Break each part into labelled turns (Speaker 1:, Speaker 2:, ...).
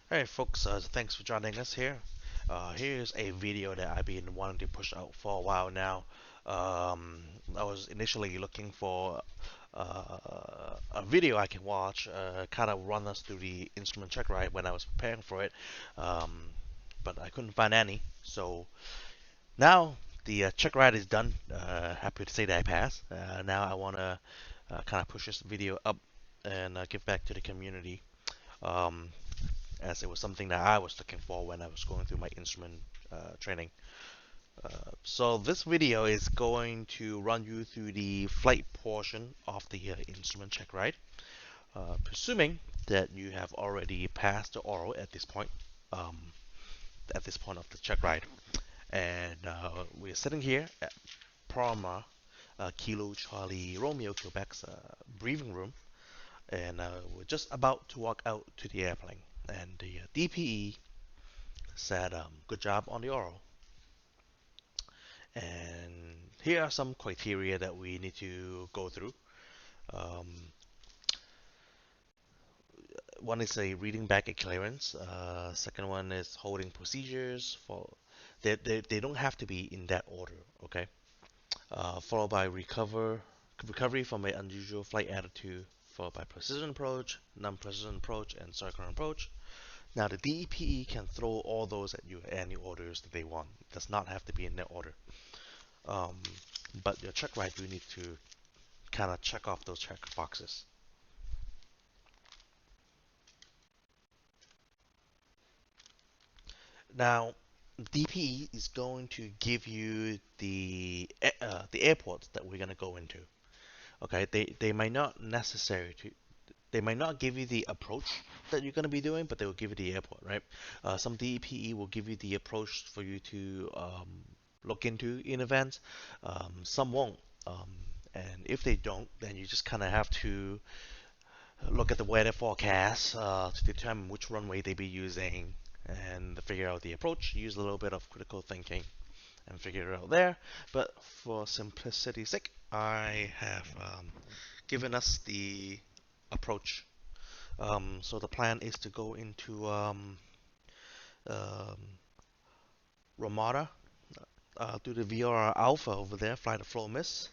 Speaker 1: Hey folks, thanks for joining us here. Here's a video that I've been wanting to push out for a while now. I was initially looking for a video I can watch, kind of run us through the instrument check ride when I was preparing for it, um, but I couldn't find any. So now the check ride is done. Happy to say that I passed. Now I want to kind of push this video up and give back to the community. Um, as it was something that I was looking for when I was going through my instrument training. So this video is going to run you through the flight portion of the instrument check ride, presuming that you have already passed the oral um, at this point of the check ride. And we're sitting here at Parma, Kilo Charlie Romeo Quebec's briefing room, and we're just about to walk out to the airplane. And the DPE said, good job on the oral. And here are some criteria that we need to go through. Um, One is a reading back a clearance. Second one is holding procedures for they don't have to be in that order, okay? Followed by recovery from an unusual flight attitude, followed by precision approach, non-precision approach, and circular approach. Now the DEPE can throw all those at you any orders that they want. It does not have to be in that order. Um, but your check ride, you need to kind of check off those check boxes. Now, DPE is going to give you the airports that we're gonna go into. Okay, they might not necessary to they might not give you the approach that you're gonna be doing, but they will give you the airport, right? Some DPE will give you the approach for you to look into in advance. Some won't. Um, and if they don't, then you just kind of have to look at the weather forecast to determine which runway they be using and figure out the approach. Use a little bit of critical thinking and figure it out there. But for simplicity's sake, I have given us the approach. So the plan is to go into um, Ramada, do the VOR Alpha over there, fly the flow miss.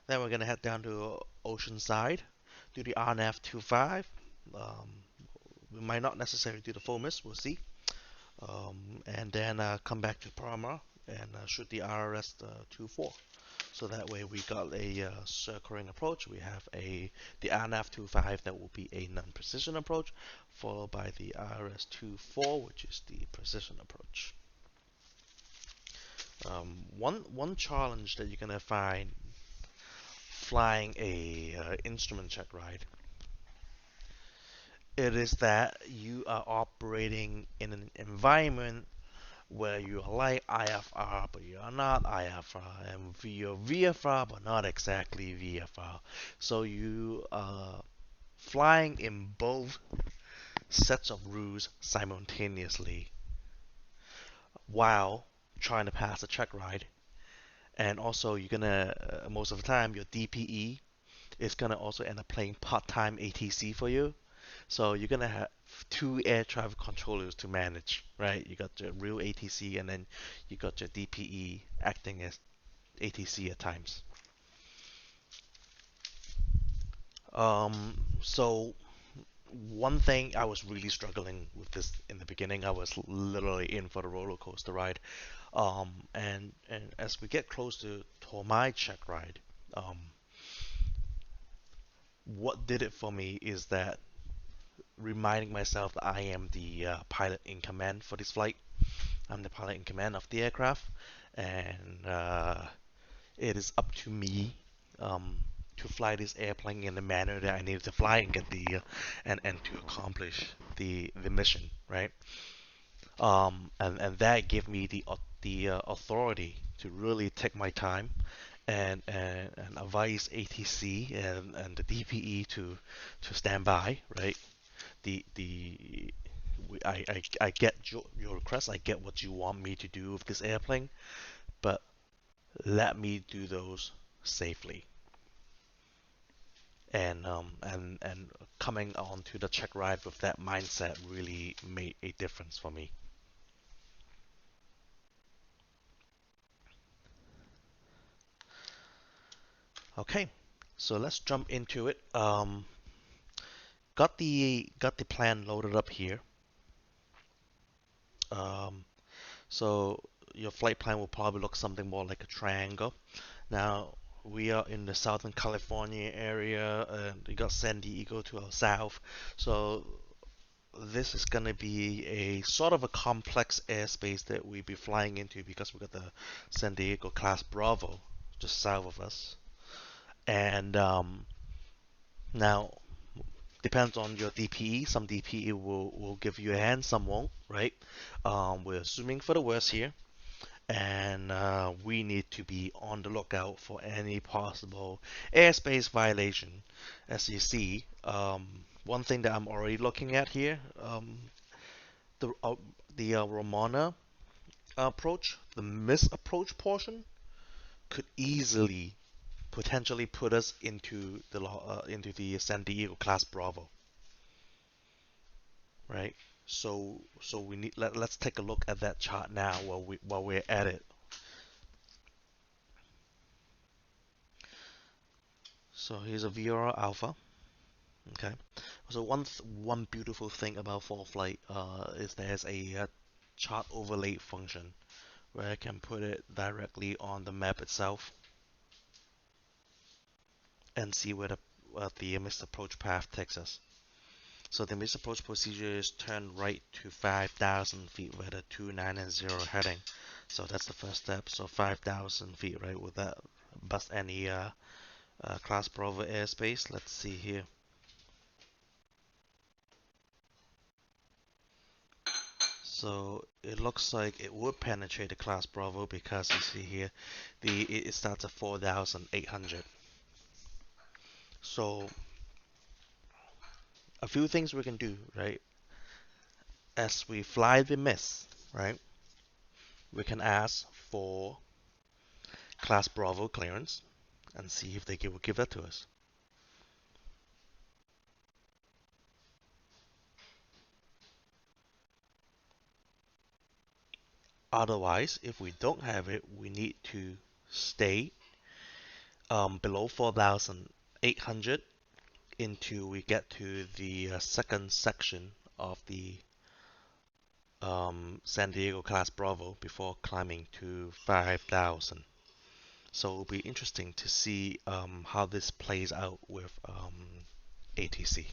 Speaker 1: Then we're gonna head down to Oceanside, do the RNAV 25. Um, we might not necessarily do the full miss, we'll see. And then come back to Parma and shoot the RRS 24. So that way we got a circling approach. We have the RNAV 25 that will be a non-precision approach, followed by the RRS 24, which is the precision approach. One challenge that you're gonna find flying a instrument check ride, it is that you are operating in an environment where you are like IFR, but you are not IFR, and you're VFR, but not exactly VFR. So you are flying in both sets of rules simultaneously while trying to pass a check ride. And also, you're gonna, most of the time, your DPE is gonna also end up playing part-time ATC for you. So you're gonna have two air traffic controllers to manage, right? You got your real ATC and then you got your DPE acting as ATC at times. So one thing I was really struggling with this in the beginning, I was literally in for the roller coaster ride. And as we get close to my check ride, um, what did it for me is that reminding myself that I am the pilot in command for this flight. I'm the pilot in command of the aircraft, and it is up to me to fly this airplane in the manner that I needed to fly and get and to accomplish the mission, right? And that gave me the authority to really take my time and advise ATC and the DPE to stand by, right? The I get your request. I get what you want me to do with this airplane, but let me do those safely. and coming onto the Checkride with that mindset really made a difference for me. Okay, so let's jump into it. Got the plan loaded up here. Um, so your flight plan will probably look something more like a triangle. Now we are in the Southern California area, and we got San Diego to our south. So this is gonna be a sort of a complex airspace that we be flying into because we got the San Diego class Bravo just south of us. And now depends on your DPE. Some DPE will give you a hand, some won't, right? We're assuming for the worst here, and we need to be on the lookout for any possible airspace violation. As you see, one thing that I'm already looking at here, the uh, the Romana approach, the misapproach portion, could easily potentially put us into the San Diego class Bravo, right? So we need let's take a look at that chart now while we're at it. So here's a VOR alpha. Okay. So one beautiful thing about FallFlight is there's a chart overlay function where I can put it directly on the map itself and see where the misapproach path takes us. So the misapproach procedure is turn right to 5,000 feet where the 290 heading. So that's the first step. So 5,000 feet, right? Will that bust any class Bravo airspace? Let's see here. So it looks like it would penetrate the class Bravo because you see here, it starts at 4,800. So a few things we can do, right? As we fly the miss, right? We can ask for class Bravo clearance and see if they will give that to us. Otherwise, if we don't have it, we need to stay below 4,800 until we get to the second section of the San Diego class Bravo before climbing to 5,000. So it'll be interesting to see how this plays out with ATC.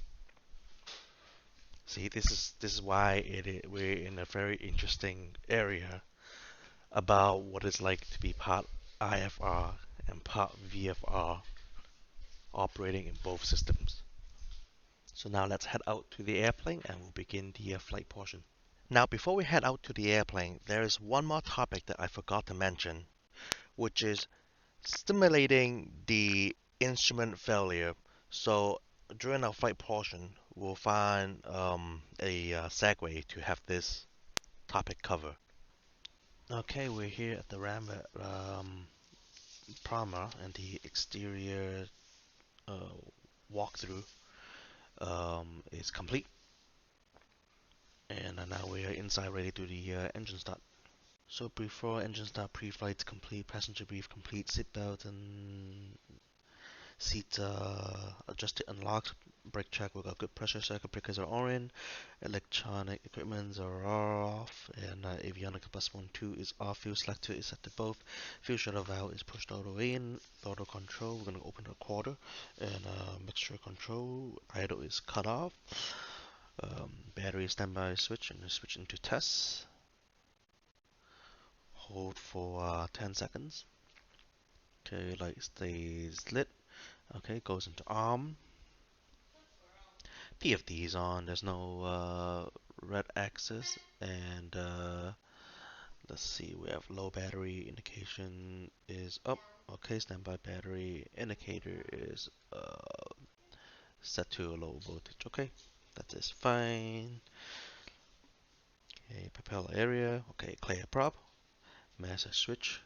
Speaker 1: See, this is why we're in a very interesting area about what it's like to be part IFR and part VFR operating in both systems. So now let's head out to the airplane and we'll begin the flight portion. Now, before we head out to the airplane, there is one more topic that I forgot to mention, which is stimulating the instrument failure. So during our flight portion, we'll find a segue to have this topic covered. Okay, we're here at the ramp primer and the exterior uh, walkthrough is complete. And now we are inside ready to do the engine start. So before engine start, pre-flight's complete, passenger brief complete, seatbelt and seat adjusted unlocked, brake check, we got good pressure, circuit breakers are on, electronic equipments are off, and avionics bus 1, 2 is off, fuel selector is set to both, fuel shuttle valve is pushed all the way in, throttle control, we're going to open the quarter, and mixture control, idle is cut off, battery standby switch, and switch into test, hold for 10 seconds, okay, light stays lit, okay, goes into arm, PFD is on, there's no red axis, and let's see, we have low battery indication is up, okay, standby battery indicator is set to a low voltage, okay, that is fine, okay, propeller area, okay, clear prop, master switch,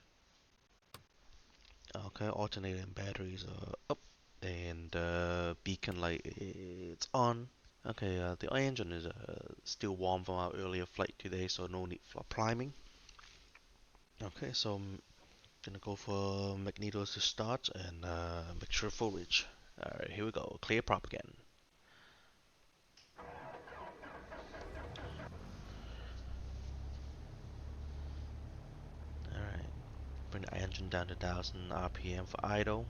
Speaker 1: okay, alternating batteries are up, and the beacon light it's on. Okay, the engine is still warm from our earlier flight today, so no need for priming. Okay, so I'm gonna go for magnetos to start and make sure full reach. Alright, here we go. Clear prop again. Alright, bring the engine down to 1000 RPM for idle.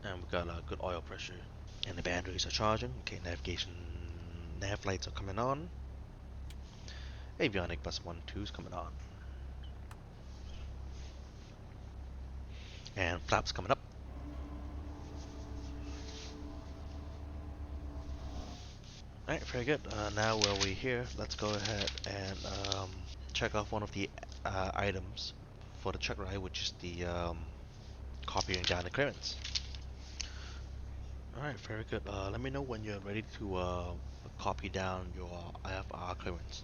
Speaker 1: And we got a good oil pressure. And the batteries are charging. Okay, navigation, nav lights are coming on. Avionic bus 1-2 is coming on. And flaps coming up. Alright, very good. Now while we're here, let's go ahead and check off one of the items for the Checkride, which is the copying down the clearance. Alright, very good. Let me know when you're ready to copy down your IFR clearance.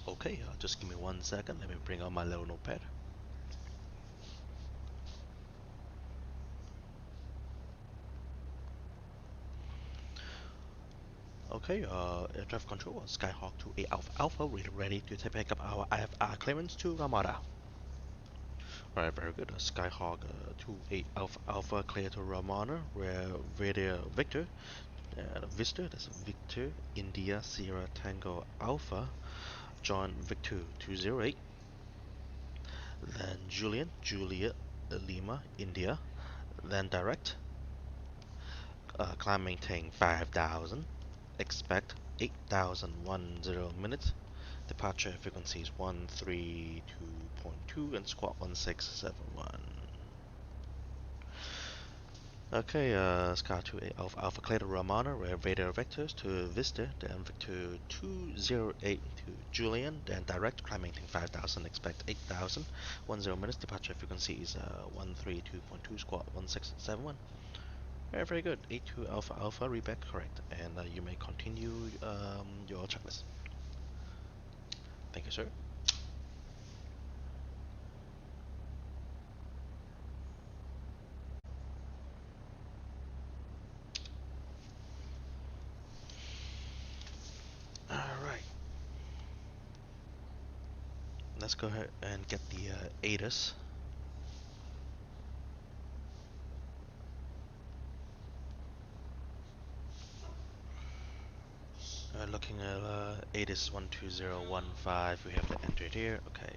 Speaker 1: Okay, just give me 1 second. Let me bring out my little notepad. Okay, air traffic control, Skyhawk 28 Alpha Alpha, we're ready to pick up our IFR clearance to Ramada. Alright, very good. Skyhawk 28 Alpha Alpha clear to Ramada, where Vader Victor, Vista, that's Victor, India, Sierra Tango Alpha, John Victor 208, then Julian, Juliet, Lima, India, then direct, climb maintain 5000, expect 8010 minutes, departure frequency is 132.2 and squawk 1671. Okay, Sky 28 Alpha Alpha clear to Ramana, where Vader vectors to Vista, then Victor 208 to Julian, then direct, climb maintain 5000, expect 8010 minutes, departure frequency is 132.2, squawk 1671. Very good, 82 Alpha Alpha, read back correct, and you may continue your checklist. Thank you, sir. Alright, let's go ahead and get the ATIS. Looking at ATIS 12015, we have to enter it here. Okay.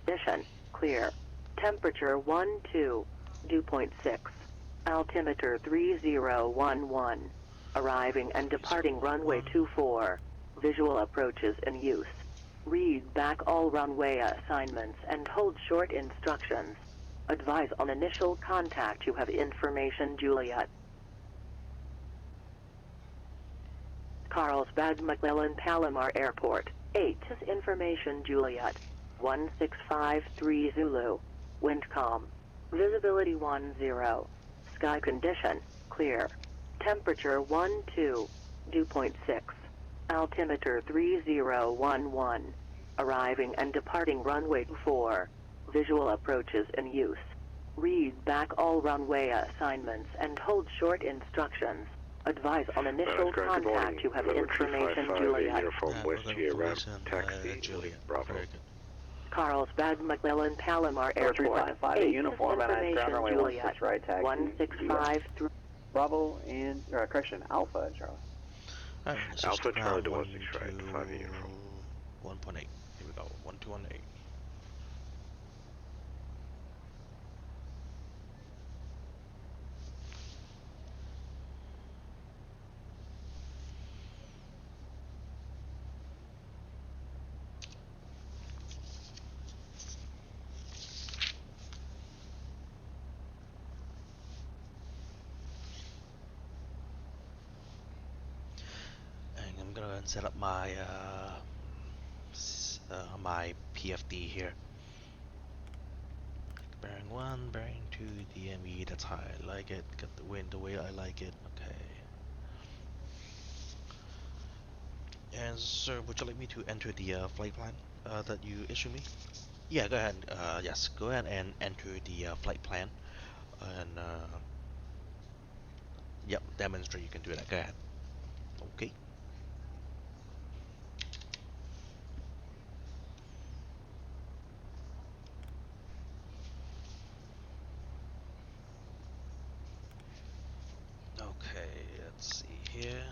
Speaker 2: Condition clear. Temperature 12, dew point 6. Altimeter 3011. Arriving and departing runway 24. Visual approaches in use. Read back all runway assignments and hold short instructions. Advise on initial contact. You have information, Juliet. Carlsbad McClellan Palomar Airport. 8 is information, Juliet. 1653 Zulu. Wind calm. Visibility 10. Sky condition clear. Temperature 12. Dew point 6. Altimeter 3011. Arriving and departing runway 4. Visual approaches in use. Read back all runway assignments and hold short instructions. Advise on initial contact. You have information, Juliet.
Speaker 3: Uniform West Year-round taxi,
Speaker 1: Juliet.
Speaker 3: Bravo.
Speaker 1: Very good.
Speaker 2: Carlsbad McClellan Palomar Airport. 8
Speaker 4: uniform and I ground runway 16 right taxi.
Speaker 2: 165
Speaker 4: Bravo and correction Alpha Charlie.
Speaker 1: Alright, this is
Speaker 3: Alpha Charlie to
Speaker 1: ground
Speaker 3: 16 right, 5 uniform.
Speaker 1: 1.8. Here we go. 1218. And I'm gonna set up my my PFD here. Bearing 1, bearing 2, DME, that's how I like it. Got the wind the way I like it. Okay. And sir, would you like me to enter the flight plan that you issue me? Yeah, go ahead. Yes, go ahead and enter the flight plan, and yep, demonstrate you can do that. Go ahead. Okay. Okay, let's see here.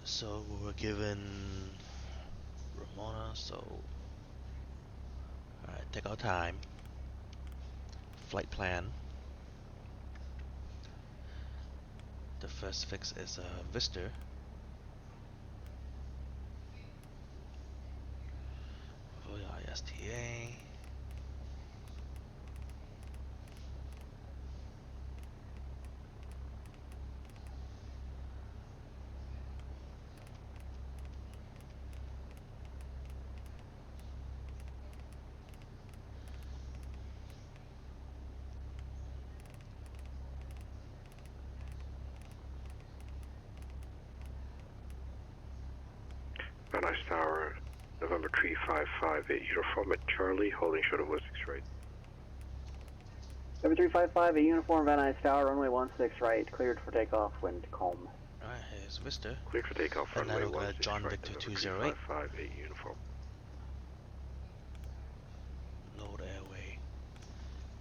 Speaker 1: So we were given Ramona, so alright, take our time. Flight plan. The first fix is Vista. VOR-A.
Speaker 3: Van Nuys Tower, November 3558, uniform at Charlie, holding short of 16 right.
Speaker 4: Number 355, a uniform Van Nuys Tower, runway 16 right, cleared for takeoff, wind calm.
Speaker 1: Alright, here's Vista.
Speaker 3: Cleared for takeoff,
Speaker 1: And
Speaker 3: runway
Speaker 1: then we're gonna
Speaker 3: 16
Speaker 1: John
Speaker 3: right,
Speaker 1: Victor
Speaker 3: November
Speaker 1: 208.
Speaker 3: 3558, uniform.
Speaker 1: Load airway.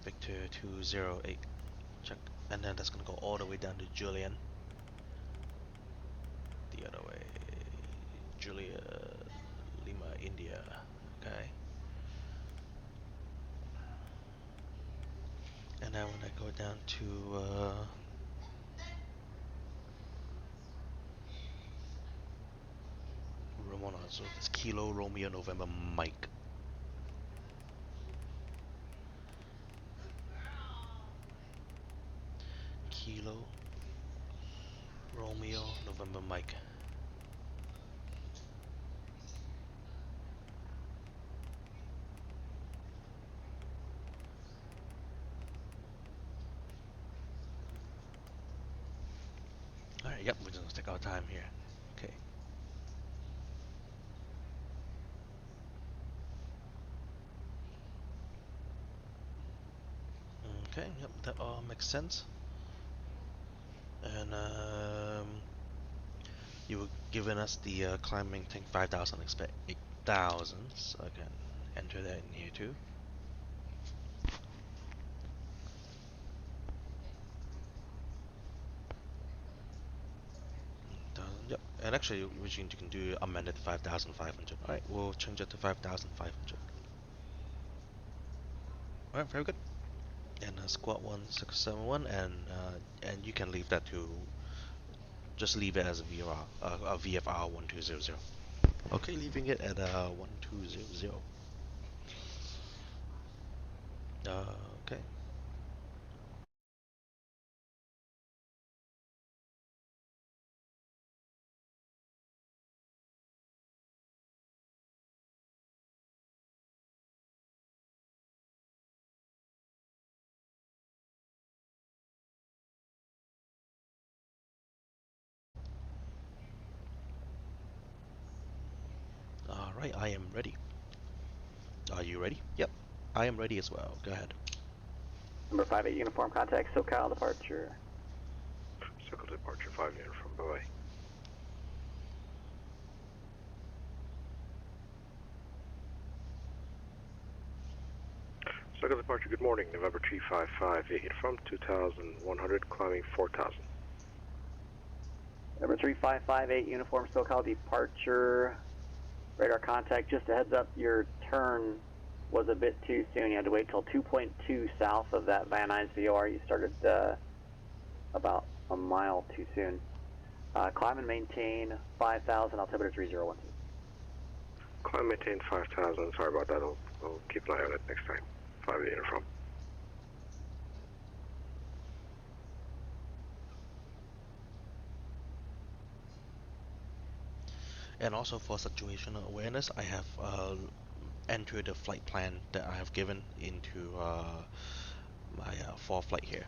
Speaker 1: Victor 208. Check. And then that's gonna go all the way down to Julian. The other way. Julia Lima India. Okay. And then when I go down to Ramona, so it's Kilo Romeo November Mike. Kilo Romeo November Mike. Alright, yep, we're just gonna take our time here. Okay. Okay, yep, that all makes sense. And you were giving us the climbing tank 5,000, expect 8,000, so I can enter that in here too. Yep, and actually, which you can do amended 5,500. Alright, we'll change it to 5,500. Alright, very good. And squad 1671, and you can leave that to just leave it as a VFR 1200. Okay, leaving it at 1200. Okay. Alright, I am ready. Are you ready? Yep, I am ready as well. Go ahead.
Speaker 4: Number 58, uniform contact, SoCal departure.
Speaker 3: Circle departure 5 uniform, bye-bye. Circle departure, good morning, November 3558, uniform 2,100, climbing 4,000.
Speaker 4: Number 3558, uniform SoCal departure. Radar contact, just a heads up, your turn was a bit too soon. You had to wait till 2.2 south of that Van Nuys VOR. You started about a mile too soon. Climb and maintain 5,000, altimeter 3012.
Speaker 3: Climb maintain 5,000, sorry about that, I'll keep an eye on it next time. 5 uniform.
Speaker 1: And also for situational awareness, I have entered the flight plan that I have given into my for flight here.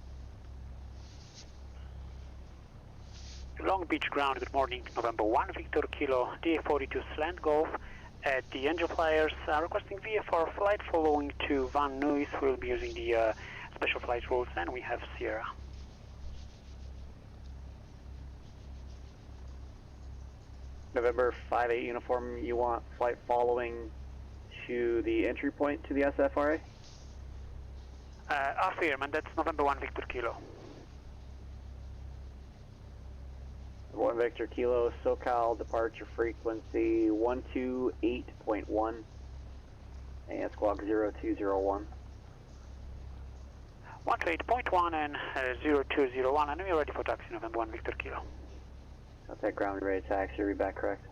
Speaker 3: And
Speaker 5: Long Beach ground, good morning, November 1 Victor Kilo, DA42 slant golf. At the Angel Flyers requesting VFR flight following to Van Nuys. We'll be using the special flight rules, and we have Sierra.
Speaker 4: November 5-8 uniform, you want flight following to the entry point to the SFRA?
Speaker 5: Affirm, that's November 1 Victor Kilo.
Speaker 4: 1 Victor Kilo, SoCal departure frequency 128.1 and squawk 0201.
Speaker 5: 128.1 and 0201, and we're ready for taxi, November 1 Victor Kilo.
Speaker 4: Contact ground ready to taxi, read back correct.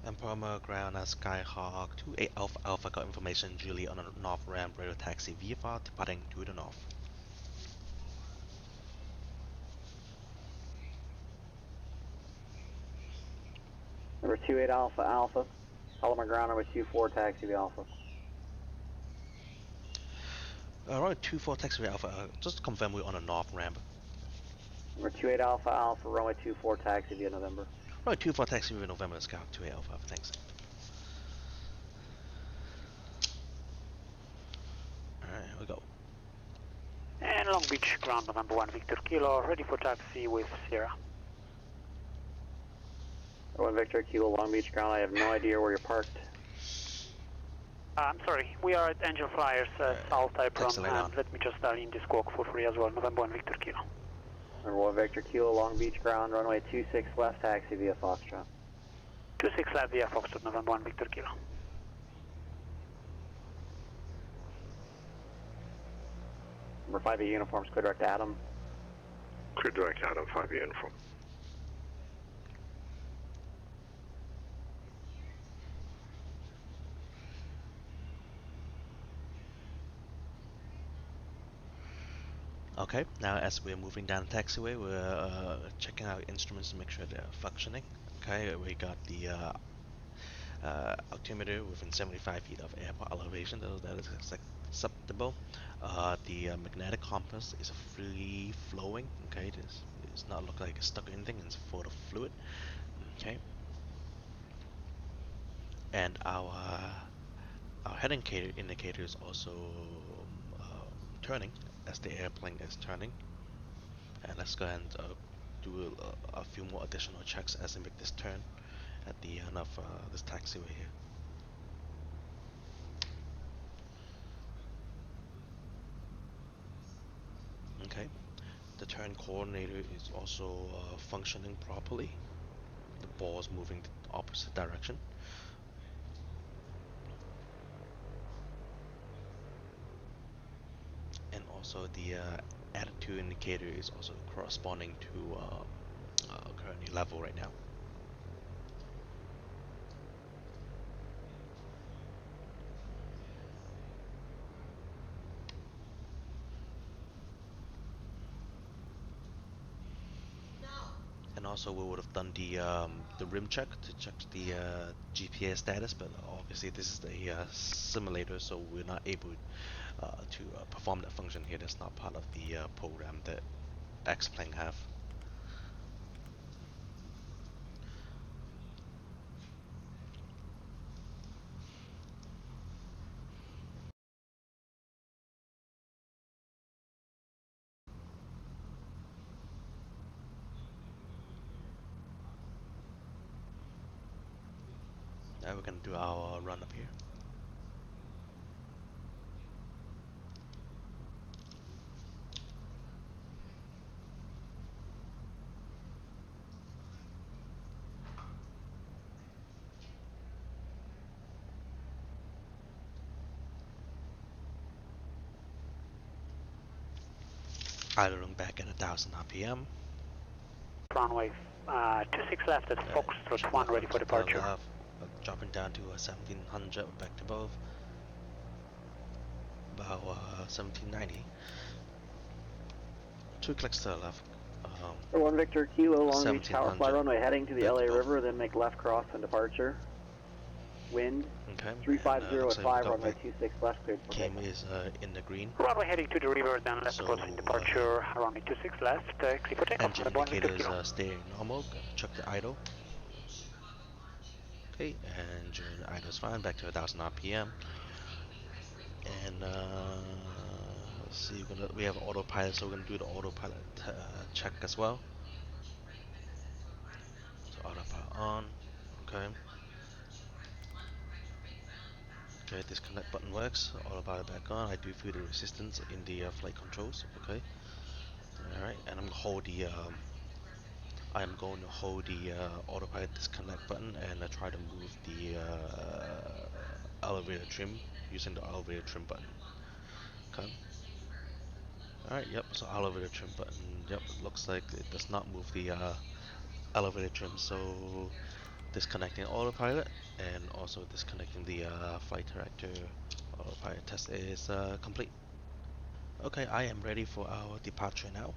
Speaker 1: Emperor ground at Skyhawk 28 Alpha Alpha, got information Julie on a north ramp, radio taxi VFR departing to the north.
Speaker 4: Number 28 Alpha Alpha, Palomar ground number 24 taxi via Alpha.
Speaker 1: Alright, 24 taxi via Alpha, just to confirm we're on a north ramp.
Speaker 4: Number 28 Alpha Alpha, runway 24 taxi via November.
Speaker 1: Right, 24 taxi via November, Skyhawk 28 Alpha Alpha, thanks. Alright, here we go.
Speaker 5: And Long Beach ground, November 1 Victor Kilo, ready for taxi with Sierra.
Speaker 4: 1 Victor Kilo, Long Beach ground, I have no idea where you're parked.
Speaker 5: I'm sorry, we are at Angel Flyers, South Typron, and let me just dial in this squawk for free as well, November 1 Victor Kilo.
Speaker 4: Number 1 Victor Kilo, Long Beach ground, runway 26 left taxi via Foxtrot.
Speaker 5: 26 left via Foxtrot, November 1 Victor Kilo.
Speaker 4: Number 5 uniforms, clear direct Adam.
Speaker 3: Clear direct Adam, 5 uniform.
Speaker 1: Okay, now as we're moving down the taxiway, we're checking out instruments to make sure they're functioning. Okay, we got the altimeter within 75 feet of airport elevation, that is acceptable. The magnetic compass is free flowing. Okay, it's not look like it's stuck or anything, it's full of fluid. Okay, and our head indicator is also turning as the airplane is turning. And let's go ahead and do a few more additional checks as we make this turn at the end of this taxiway here. Okay, the turn coordinator is also functioning properly. The ball is moving the opposite direction. And also the attitude indicator is also corresponding to current level right now. And also we would have done the rim check to check the GPS status, but obviously this is a simulator, so we're not able to perform that function here. That's not part of the program that Xplane have. Now we're going to do our run up here. Idling back at 1000 RPM.
Speaker 5: Runway 26 left at Foxtrot 1, ready for departure.
Speaker 1: Left, dropping down to 1700, back to both. About 1790. 2 clicks to the left.
Speaker 4: 1 Victor Kilo, Long Beach Tower Fly runway heading to the LA River, then make left cross and departure. wind.
Speaker 1: Okay.
Speaker 4: 350
Speaker 1: looks
Speaker 4: at
Speaker 1: like
Speaker 4: 5, runway 26 left, cleared for
Speaker 1: Cam
Speaker 4: takeoff.
Speaker 1: is in the green.
Speaker 5: Runway heading to the river, then left
Speaker 1: So,
Speaker 5: crossing departure, runway 26 left, clear for takeoff.
Speaker 1: Engine
Speaker 5: November 1 Victor
Speaker 1: indicators
Speaker 5: Kilo.
Speaker 1: stay normal. Check the idle. Okay, engine idle's fine. Back to 1000 RPM. And let's see, we have autopilot, so we're gonna do the autopilot check as well. So autopilot on. Okay. Okay, disconnect button works. Autopilot back on. I do feel the resistance in the flight controls. Okay. All right, and I'm going to hold the autopilot disconnect button and try to move the elevator trim using the elevator trim button. Okay. Alright, yep, so elevator trim button, yep, it looks like it does not move the elevator trim, so disconnecting autopilot and also disconnecting the flight director. Autopilot test is complete. Okay, I am ready for our departure now.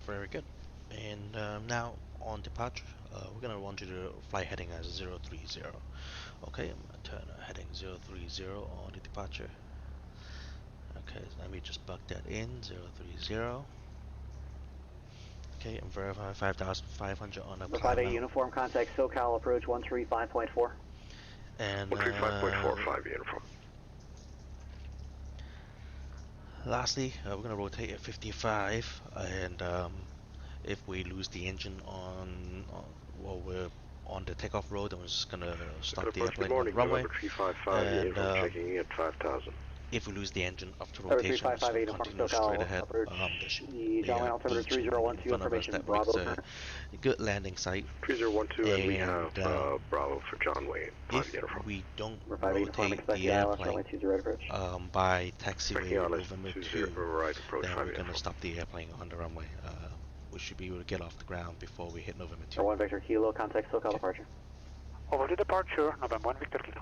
Speaker 1: Very good. And now on departure, we're gonna want you to fly heading as 030. Okay, I'm gonna turn heading 030 on the departure. Okay, so let me just plug that in, 030. Okay, and verify 5,500 on the climb
Speaker 4: 5A
Speaker 1: now.
Speaker 4: uniform, contact SoCal approach 135.4.
Speaker 1: And
Speaker 3: 135.45 uniform.
Speaker 1: lastly, we're gonna rotate at 55, and if we lose the engine while we're on the takeoff road, then we're just gonna stop the airplane on the runway.
Speaker 3: November 355
Speaker 1: And
Speaker 3: uniform, checking in at 5,000.
Speaker 1: if we lose the engine after
Speaker 4: Number
Speaker 1: rotation, we're just
Speaker 4: 355
Speaker 1: gonna
Speaker 4: uniform
Speaker 1: continue
Speaker 4: SoCal
Speaker 1: straight ahead.
Speaker 4: approach
Speaker 1: There should
Speaker 4: the
Speaker 1: be
Speaker 4: John
Speaker 1: a
Speaker 4: Wayne altimeter
Speaker 1: beach in
Speaker 4: 3012
Speaker 1: front of us
Speaker 4: information
Speaker 1: that
Speaker 4: Bravo.
Speaker 1: makes a good landing site.
Speaker 3: 3012, and we have
Speaker 1: And
Speaker 3: Bravo for John Wayne, 5
Speaker 1: if
Speaker 3: uniform.
Speaker 1: we don't
Speaker 4: Number 5A uniform,
Speaker 1: rotate
Speaker 4: expect
Speaker 1: the
Speaker 4: the ILS
Speaker 1: airplane
Speaker 4: runway 20 right approach.
Speaker 1: by taxiway
Speaker 3: ILS
Speaker 1: November
Speaker 3: 20
Speaker 1: 2,
Speaker 3: right approach,
Speaker 1: then
Speaker 3: 5
Speaker 1: we're gonna
Speaker 3: uniform.
Speaker 1: stop the airplane on the runway. We should be able to get off the ground before we hit November 2.
Speaker 4: Number 1 Victor Kilo, contact SoCal departure.
Speaker 5: Over to departure, November 1 Victor Kilo.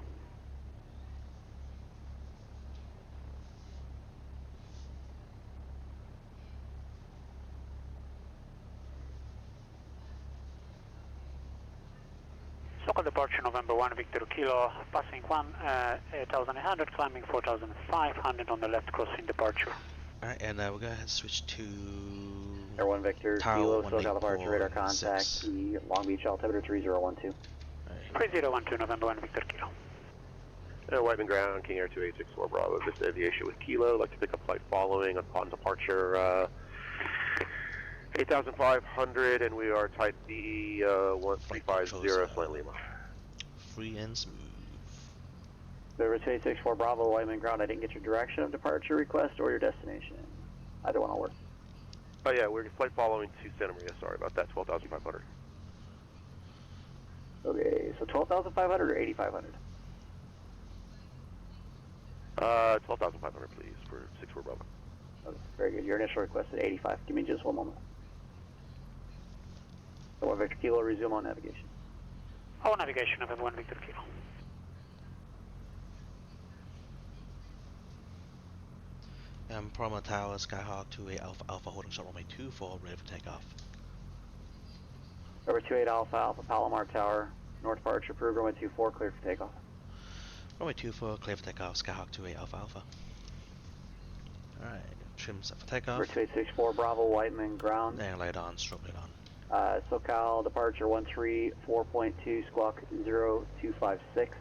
Speaker 5: SoCal departure, November 1 Victor Kilo, passing 1,800, climbing 4,500 on the left crossing departure.
Speaker 1: Alright, and we're gonna switch to
Speaker 4: Air 1 Victor
Speaker 1: Tower
Speaker 4: Kilo, SoCal departure, radar contact
Speaker 1: 18.6.
Speaker 4: the Long Beach altimeter 3012.
Speaker 5: 3012, November 1 Victor Kilo.
Speaker 3: Whiteman ground, King Air 2864 Bravo, Vista Aviation with Kilo. Like to pick up flight following upon departure 8,500, and we are type D 1350, Flight Lima.
Speaker 1: Free and smooth.
Speaker 4: Number 2864 Bravo, Whiteman ground. I didn't get your direction of departure request or your destination. Either one will work.
Speaker 3: Oh yeah, we're flight following to Santa Maria, sorry about that, 12,500.
Speaker 4: Okay, so 12,500 or 8,500?
Speaker 3: 12,500 please, for 64 Bravo.
Speaker 4: Okay, very good. Your initial request is 85. Give me just one moment. So 1 Victor Kilo, resume on navigation.
Speaker 5: Our navigation, November 1 Victor Kilo.
Speaker 1: Palomar Tower, Skyhawk 28 Alpha Alpha holding short runway 24, ready for takeoff.
Speaker 4: Number 28 Alpha Alpha Palomar Tower, north departure approved, runway 24, clear for takeoff.
Speaker 1: Runway 24, clear for takeoff, Skyhawk 28 Alpha Alpha. Alright, trim set for takeoff.
Speaker 4: Number 2864 Bravo, Whiteman ground.
Speaker 1: And light on, strobe light on.
Speaker 4: SoCal departure 134.2, squawk 0256.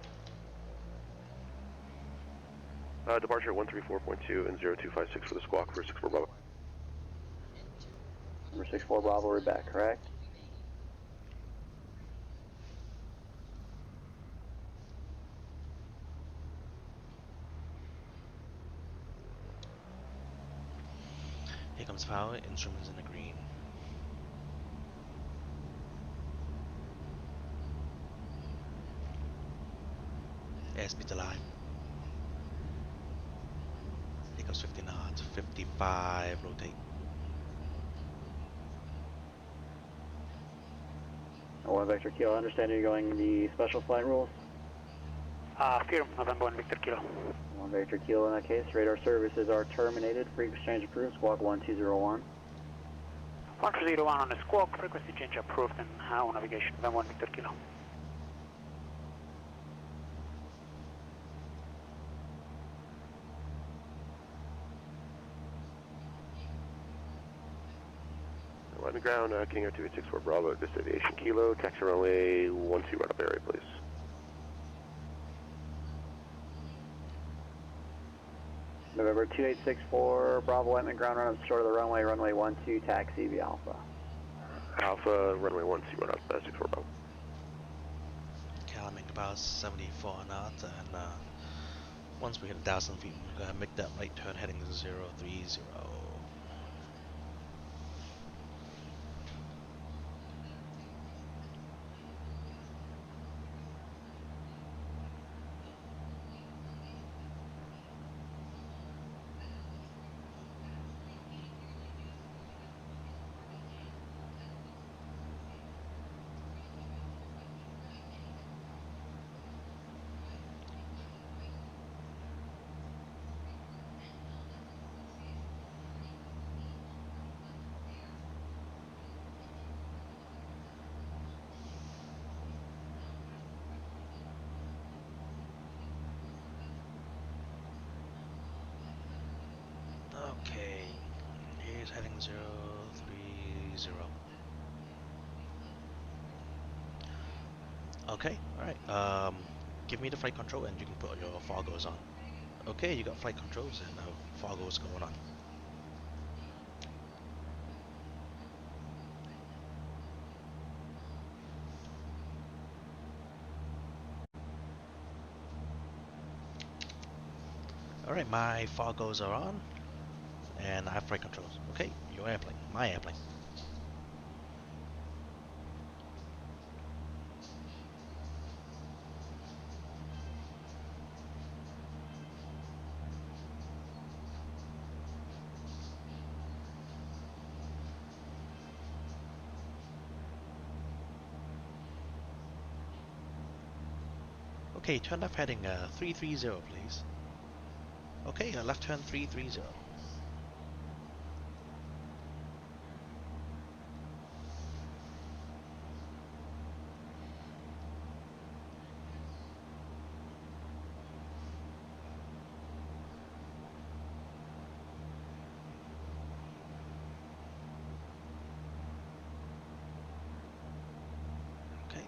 Speaker 3: Departure 134.2 and 0256 for the squawk for 64 Bravo.
Speaker 4: Number 64 Bravo, we're back, correct?
Speaker 1: Here comes power, instruments in the green. Airspeed alive. Here comes 50 knots, 55, rotate.
Speaker 4: One Victor Kilo, understanding you're going the special flight rules.
Speaker 5: Firm, November 1 Victor Kilo.
Speaker 4: 1 Victor Kilo in that case. Radar services are terminated. Frequency change approved. Squawk 1201.
Speaker 5: 1201 on the squawk, frequency change approved, and our navigation, November 1 Victor Kilo.
Speaker 3: and ground, King Air 2864 Bravo, this aviation Kilo, taxi runway 12 right up area, please.
Speaker 4: November 2864 Bravo, Whiteman ground, run up short of the runway, runway 12, taxi via Alpha.
Speaker 3: Alpha, runway 12 right up, 64 Bravo.
Speaker 1: Climbing about 74 knots, and once we hit 1,000 feet, we're gonna make that right turn heading 030. Okay, here's heading 030. Okay, alright. Give me the flight control and you can put your foggles on. Okay, you got flight controls and foggles going on. Alright, my foggles are on and I have flight controls. Okay, your airplane, my airplane. Okay, turn left heading 330, please. Okay, left turn 330. Okay.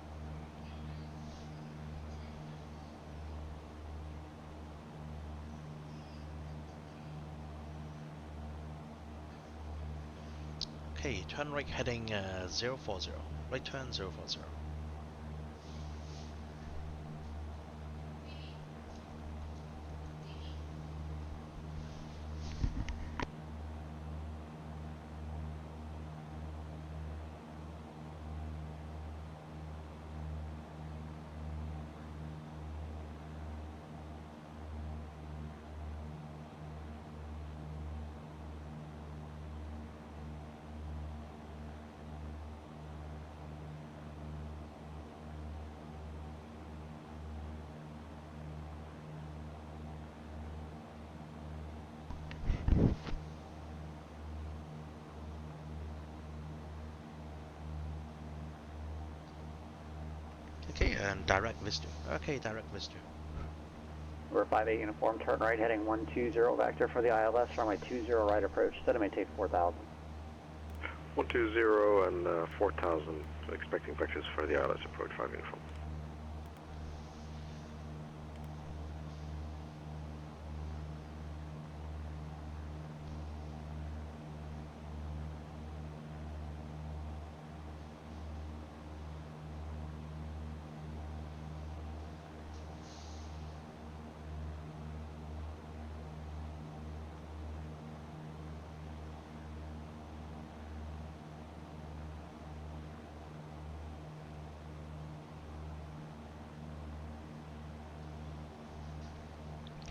Speaker 1: Okay, turn right heading 040. Right turn 040. Okay, and direct Vista. Okay, direct Vista.
Speaker 4: We're 58 uniform, turn right heading 120 vector for the ILS, runway 20 right approach, set to maintain 4,000.
Speaker 3: 120 and 4,000, expecting vectors for the ILS approach 5 uniform.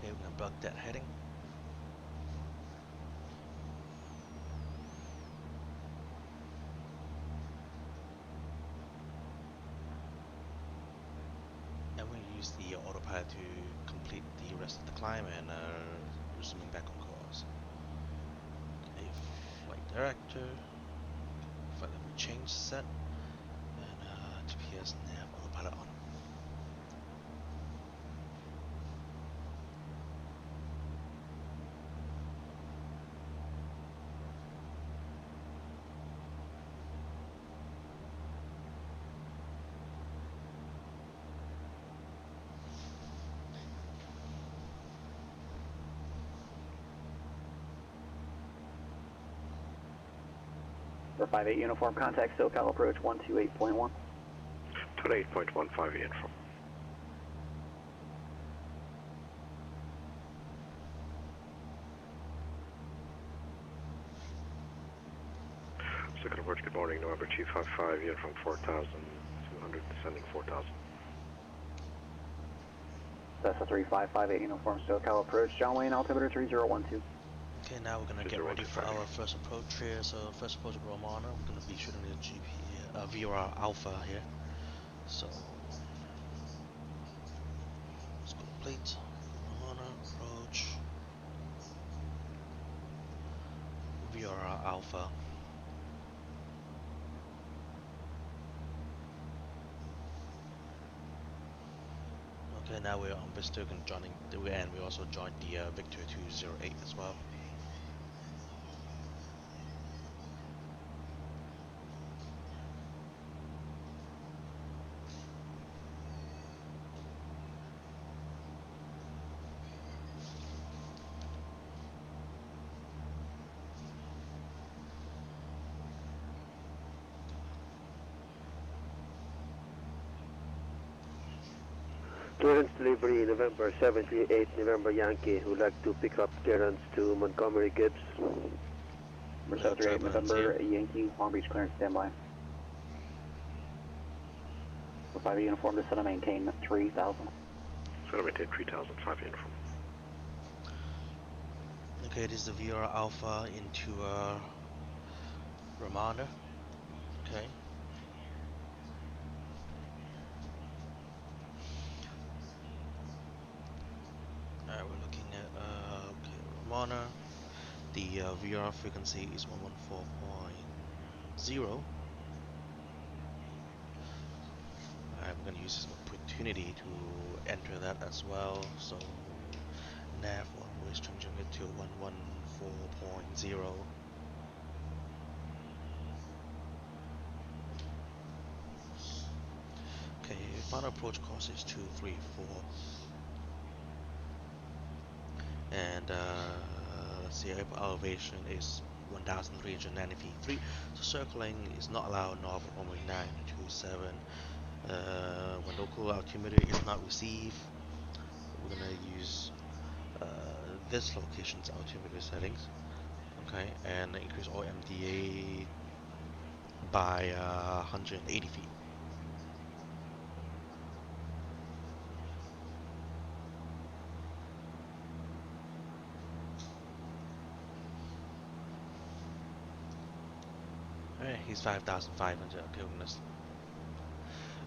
Speaker 1: Okay, we're gonna bug that heading. And we're gonna use the autopilot to complete the rest of the climb and resuming back on course. Okay, flight director, flight level change set, and GPS nav autopilot on.
Speaker 4: 458 uniform, contact SoCal approach 128.1.
Speaker 3: 28.15 info. Second approach, good morning, November 255, uniform 4,200, descending 4,000.
Speaker 4: Cessna 3558 uniform, SoCal approach, John Wayne, altimeter 3012.
Speaker 1: Okay, now we're gonna get ready for our first approach here. So first approach of Romana, we're gonna be shooting the VOR Alpha here. So let's go to plate, Romana approach, VOR Alpha. Okay, now we're on Victor and joining the end. We also joined the Victor 208 as well.
Speaker 6: Clearance delivery November 78, November Yankee, who would like to pick up clearance to Montgomery Gibbs.
Speaker 4: Number 738, November Yankee, Long Beach clearance standby. 5 uniform, descend and maintain 3,000.
Speaker 3: Descend and maintain 3,000, 5 uniform.
Speaker 1: Okay, this is the VOR Alpha into Romana. Okay. Alright, we're looking at okay, Romana. The VOR frequency is 114.0. I'm going to use this opportunity to enter that as well. So nav we're changing it to 114.0. Okay, final approach course is 234. And let's see, elevation is 1,390 feet 3. So circling is not allowed north of 1.927. When local altimeter is not received, we're gonna use this location's altimeter settings. Okay, and increase all MDA by 180 feet. Alright, he's 5,500. Okay, we're gonna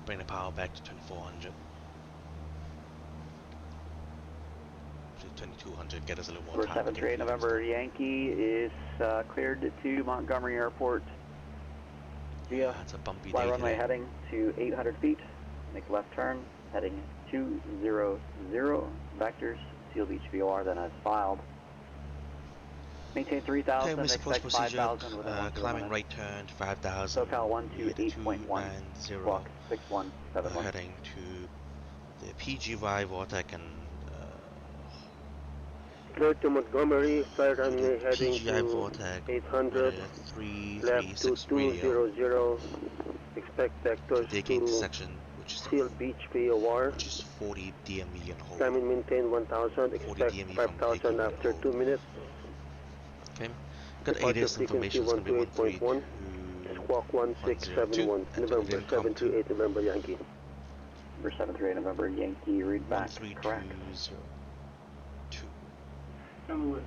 Speaker 1: bring the power back to 2,400. 2,200, get us a little more time.
Speaker 4: 738 November Yankee is cleared to Montgomery Airport via
Speaker 1: it's a bumpy
Speaker 4: fly
Speaker 1: day
Speaker 4: runway
Speaker 1: today.
Speaker 4: heading to 800 feet. Make left turn, heading 200, vectors, Seal Beach VOR, then as filed. Maintain 3,000,
Speaker 1: Okay,
Speaker 4: expect
Speaker 1: procedure,
Speaker 4: 5,000 within 1
Speaker 1: climbing right turn to 5,000.
Speaker 4: SoCal 128.1, squawk 6171.
Speaker 1: Heading to the PGY Vortex and
Speaker 6: Clear to Montgomery, fly
Speaker 1: to
Speaker 6: runway
Speaker 1: the
Speaker 6: heading
Speaker 1: PGI
Speaker 6: to
Speaker 1: Vortex
Speaker 6: 800,
Speaker 1: with a
Speaker 6: left to
Speaker 1: 336 radio
Speaker 6: 200, expect
Speaker 1: to
Speaker 6: vectors
Speaker 1: take
Speaker 6: to
Speaker 1: intersection, which is
Speaker 6: Seal Beach VOR.
Speaker 1: which is 40 DME and hold.
Speaker 6: Climb and maintain 1,000,
Speaker 1: 40
Speaker 6: expect
Speaker 1: DME from
Speaker 6: 5,000
Speaker 1: KOKB and
Speaker 6: after
Speaker 1: hold.
Speaker 6: 2 minutes.
Speaker 1: Okay, got
Speaker 6: Departure
Speaker 1: ADS
Speaker 6: frequency
Speaker 1: information is going to be
Speaker 6: 128.1, squawk 1671, November 78, November Yankee.
Speaker 4: Number 738 November Yankee, read back, correct.
Speaker 1: 1320.
Speaker 7: With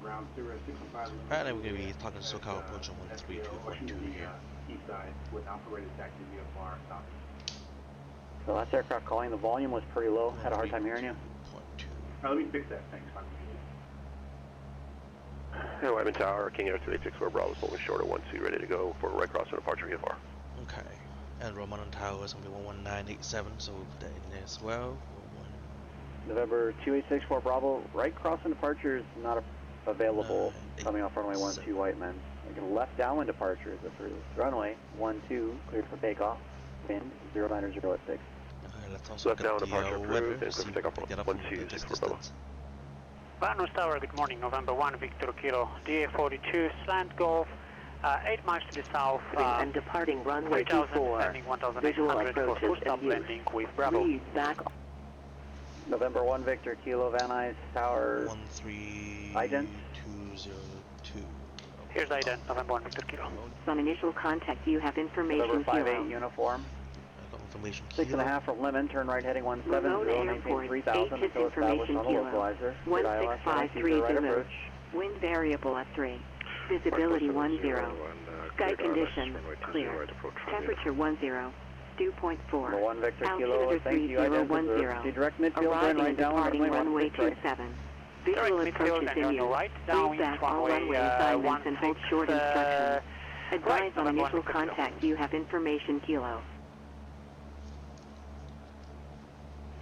Speaker 7: ground 065.
Speaker 1: Alright, then we're going to be talking to SoCal approach on 132.2 here.
Speaker 7: East side with operated taxi VFR stop.
Speaker 4: The last aircraft calling, the volume was pretty low. Had a hard time hearing you.
Speaker 7: 2.2. Let me fix that. Thanks.
Speaker 3: And Wyman Tower, King Air 2864 Bravo, holding short at 12, ready to go for right cross and departure VFR.
Speaker 1: Okay, and Roman Tower is going to be 11987, so we'll put that in there as well.
Speaker 4: November 2864 Bravo, right crossing departure is not available. Coming off runway 12 Whiteman. Making left downwind departure is the runway 12 cleared for takeoff. Wind 090 at 6.
Speaker 1: Let's also
Speaker 3: Left
Speaker 1: get
Speaker 3: down
Speaker 1: the
Speaker 3: departure
Speaker 1: weather,
Speaker 3: approved, and
Speaker 1: see
Speaker 3: clear
Speaker 1: if
Speaker 3: for takeoff
Speaker 1: we
Speaker 3: on
Speaker 1: can get up from this
Speaker 3: 124
Speaker 1: distance.
Speaker 5: Vanus Tower, good morning, November 1 Victor Kilo, DA42, slant golf, 8 miles to the south,
Speaker 2: and departing runway
Speaker 5: 3000,
Speaker 2: 24.
Speaker 5: landing
Speaker 2: Visual
Speaker 5: 1800 for
Speaker 2: approaches
Speaker 5: full stop
Speaker 2: in use.
Speaker 5: landing with Bravo.
Speaker 2: Read back.
Speaker 4: November 1 Victor Kilo Van Nuys Tower.
Speaker 1: 13202.
Speaker 5: Here's ident, November 1 Victor Kilo.
Speaker 2: On initial contact, you have information
Speaker 4: November 5-8
Speaker 2: Kilo.
Speaker 4: uniform.
Speaker 1: I got information.
Speaker 4: 6.5 from Lemon, turn right heading 170,
Speaker 2: Ramona
Speaker 4: maintain
Speaker 2: Airport,
Speaker 4: 3000
Speaker 2: ATIS
Speaker 4: until established
Speaker 2: information
Speaker 4: on the
Speaker 2: Kilo.
Speaker 4: localizer.
Speaker 2: 1653
Speaker 4: right
Speaker 2: Zulu.
Speaker 4: approach.
Speaker 2: Wind variable at 3. Visibility 10. Sky conditions clear. Temperature 10. Dew point 4.
Speaker 4: Number 1 Victor Kilo,
Speaker 2: Altimeter
Speaker 4: thank you, identified.
Speaker 2: 3010.
Speaker 4: Direct midfield, turn
Speaker 2: Arriving
Speaker 4: right
Speaker 2: and
Speaker 4: down,
Speaker 2: departing runway
Speaker 4: right.
Speaker 2: 27.
Speaker 5: Direct
Speaker 2: Visual
Speaker 5: midfield
Speaker 2: approaches
Speaker 5: and
Speaker 2: in
Speaker 5: on
Speaker 2: use.
Speaker 5: the right,
Speaker 2: Read
Speaker 5: down
Speaker 2: back all
Speaker 5: runway
Speaker 2: runway assignments and hold
Speaker 5: 16,
Speaker 2: short instructions. Advise
Speaker 5: right,
Speaker 2: on
Speaker 5: November
Speaker 2: initial
Speaker 5: 1 Victor Kilo.
Speaker 2: contact you have information Kilo.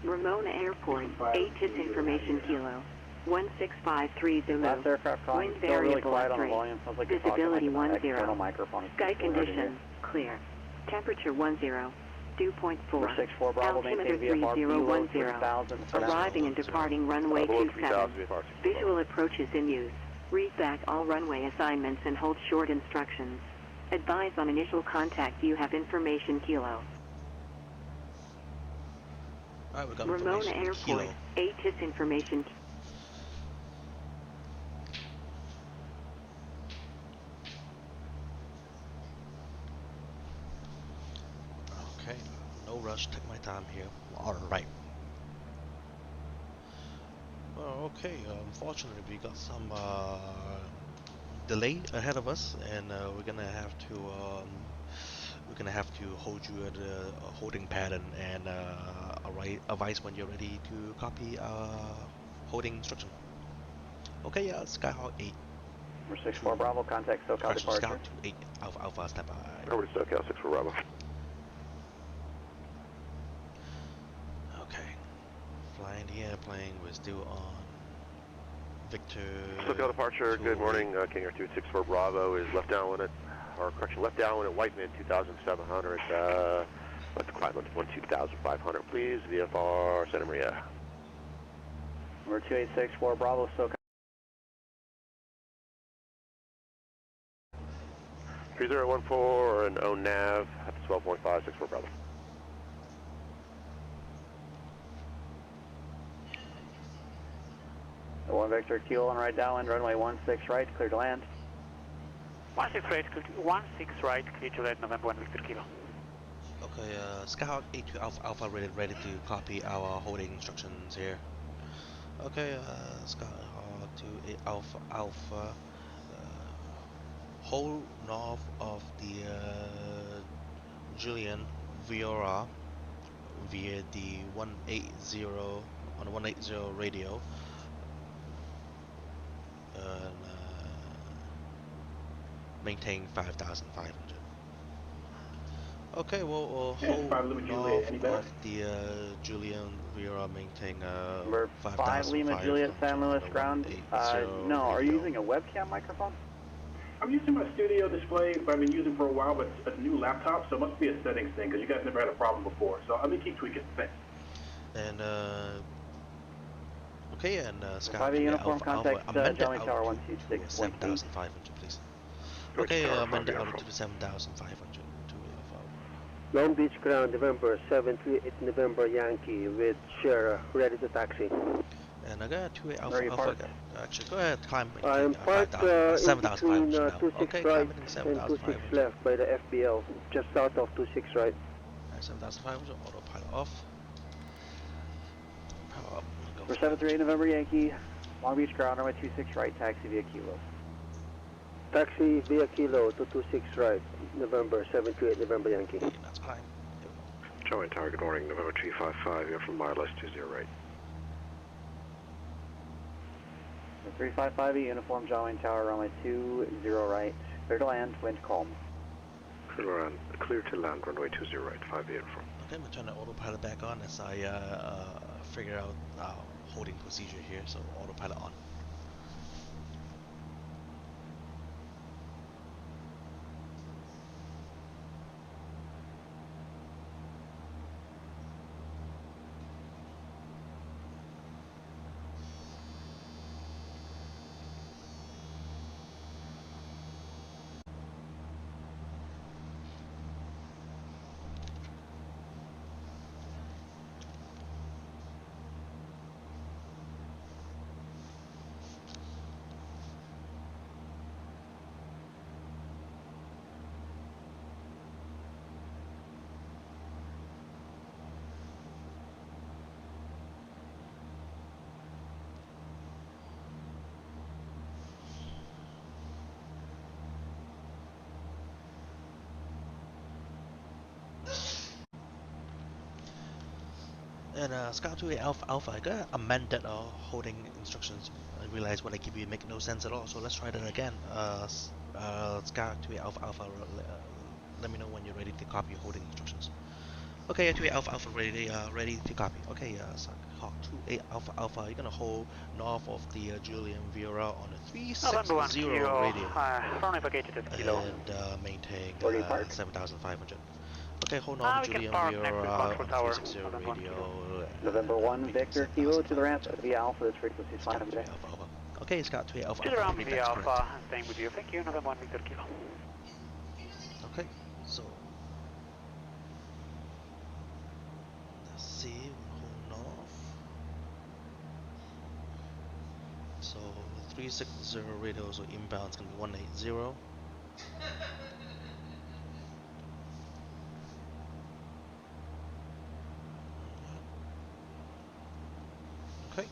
Speaker 2: Ramona Airport, ATIS information Kilo. 1653 Zulu.
Speaker 4: Last aircraft calling,
Speaker 2: Wind
Speaker 4: still really
Speaker 2: variable
Speaker 4: quiet
Speaker 2: at
Speaker 4: on the
Speaker 2: 3.
Speaker 4: volume. Sounds like you're
Speaker 2: Visibility
Speaker 4: talking like an
Speaker 2: 10.
Speaker 4: external microphone.
Speaker 2: Sky conditions clear. Temperature 10. Dew point 4.
Speaker 4: Number 64 Bravo,
Speaker 2: Altimeter
Speaker 4: maintain VFR below
Speaker 2: 3010.
Speaker 4: 3000.
Speaker 2: Arriving and departing runway
Speaker 3: Below
Speaker 2: 27.
Speaker 3: 3000 VFR.
Speaker 2: Visual approaches in use. Read back all runway assignments and hold short instructions. Advise on initial contact you have information Kilo.
Speaker 1: Alright, we got
Speaker 2: Ramona
Speaker 1: information.
Speaker 2: Airport,
Speaker 1: Kilo.
Speaker 2: ATIS information.
Speaker 1: Okay, no rush. Take my time here. Alright. Well, okay. Unfortunately, we got some delay ahead of us, and we're gonna have to hold you at a holding pattern and advise when you're ready to copy holding instruction. Okay, Skyhawk 8.
Speaker 4: Number 64 Bravo, contact SoCal
Speaker 1: Correction,
Speaker 4: departure.
Speaker 1: Scout 8 Alpha standby.
Speaker 3: Over to SoCal 6 for Bravo.
Speaker 1: Okay, flying the airplane. We're still on Victor.
Speaker 3: SoCal departure, good morning. King Air 264 Bravo is left downwind at, or correction, left downwind at Whiteman 2700. Let's climb up to 12,500, please. VFR Santa Maria.
Speaker 4: Number 2864 Bravo, SoCal.
Speaker 3: 3014 and own nav at 12.5, 64 Bravo.
Speaker 4: The 1 Victor Kilo on right downwind, runway 16 right, clear to land.
Speaker 5: 16 right, clear to land, November 1 Victor Kilo.
Speaker 1: Okay, Skyhawk 82 Alpha ready to copy our holding instructions here. Okay, Skyhawk 28 Alpha, hold north of the Julian VOR-A via the 180 on the 180 radio. Maintain 5,500. Okay, we'll hold north of the Julian VOR-A, maintain
Speaker 4: Number 5
Speaker 1: 5,500
Speaker 4: Lima Juliet San Luis
Speaker 1: on the
Speaker 4: ground.
Speaker 1: 180
Speaker 4: No, are you
Speaker 1: radio.
Speaker 4: using a webcam microphone?
Speaker 7: I'm using my studio display, but I've been using it for a while, but it's a new laptop, so it must be a settings thing, because you guys never had a problem before. So I'm going to keep tweaking things.
Speaker 1: And okay, and Sky
Speaker 4: 5 uniform contact
Speaker 1: amend the
Speaker 4: Johnny Tower
Speaker 1: altitude to
Speaker 4: 126.8.
Speaker 1: 7,500, please. Okay, amend the altitude to 7,500 to
Speaker 6: Long Beach ground, November 738 November Yankee with Sierra, ready to taxi.
Speaker 1: And I got 28
Speaker 4: Where are you
Speaker 1: Alpha.
Speaker 4: parked?
Speaker 1: Actually, go ahead, climb.
Speaker 6: I'm parked in
Speaker 1: 7,500
Speaker 6: between
Speaker 1: now.
Speaker 6: 26
Speaker 1: Okay,
Speaker 6: right
Speaker 1: climbing
Speaker 6: and
Speaker 1: 7,500.
Speaker 6: 26 left by the FBL, just south of 26 right.
Speaker 1: 7,500, autopilot off. Power up. Go
Speaker 4: For
Speaker 1: for
Speaker 4: 738 November Yankee, Long Beach ground, runway 26 right, taxi via Kilo.
Speaker 6: Taxi via Kilo to 26 right, November 738 November Yankee.
Speaker 1: Okay, that's fine.
Speaker 3: Join Tower, good morning. November 255, you're from wireless 20 right.
Speaker 4: The 355 uniform John Tower, runway 20 right, clear to land, wind calm.
Speaker 3: Clear to land, runway 20 right, 5 uniform.
Speaker 1: Okay, I'm gonna turn the autopilot back on as I figure out holding procedure here. So autopilot on. And Scout 2 Alpha Alpha, I gotta amend that holding instructions. I realize what I give you make no sense at all, so let's try that again. Scout 2 Alpha Alpha, let me know when you're ready to copy your holding instructions. Okay, 2 Alpha Alpha ready to copy. Okay, Hawk 2 Alpha Alpha, you're gonna hold north of the Julian VOR-A on a
Speaker 5: November 1
Speaker 1: 360
Speaker 5: Kilo,
Speaker 1: radio.
Speaker 5: runway vacated at Kilo.
Speaker 1: And maintain
Speaker 4: Already parked.
Speaker 1: 7,500. Okay, hold on,
Speaker 5: We can
Speaker 1: Julian
Speaker 5: park next to the
Speaker 1: VOR-A
Speaker 5: control
Speaker 1: on
Speaker 5: tower,
Speaker 1: 360
Speaker 5: November 1 Kilo.
Speaker 1: radio.
Speaker 4: November 1
Speaker 1: maintain
Speaker 4: Victor Kilo to the ramp
Speaker 1: 7,500.
Speaker 4: via Alpha. This frequency is fine.
Speaker 1: Scout 3 Alpha Alpha. Okay, Scout 3 Alpha
Speaker 5: To the
Speaker 1: Alpha,
Speaker 5: ramp
Speaker 1: read
Speaker 5: via
Speaker 1: that's
Speaker 5: Alpha,
Speaker 1: correct.
Speaker 5: I'm staying with you. Thank you, November 1 Victor Kilo.
Speaker 1: Okay, so let's see, hold north. So 360 radio, so inbound is gonna be 180. Okay.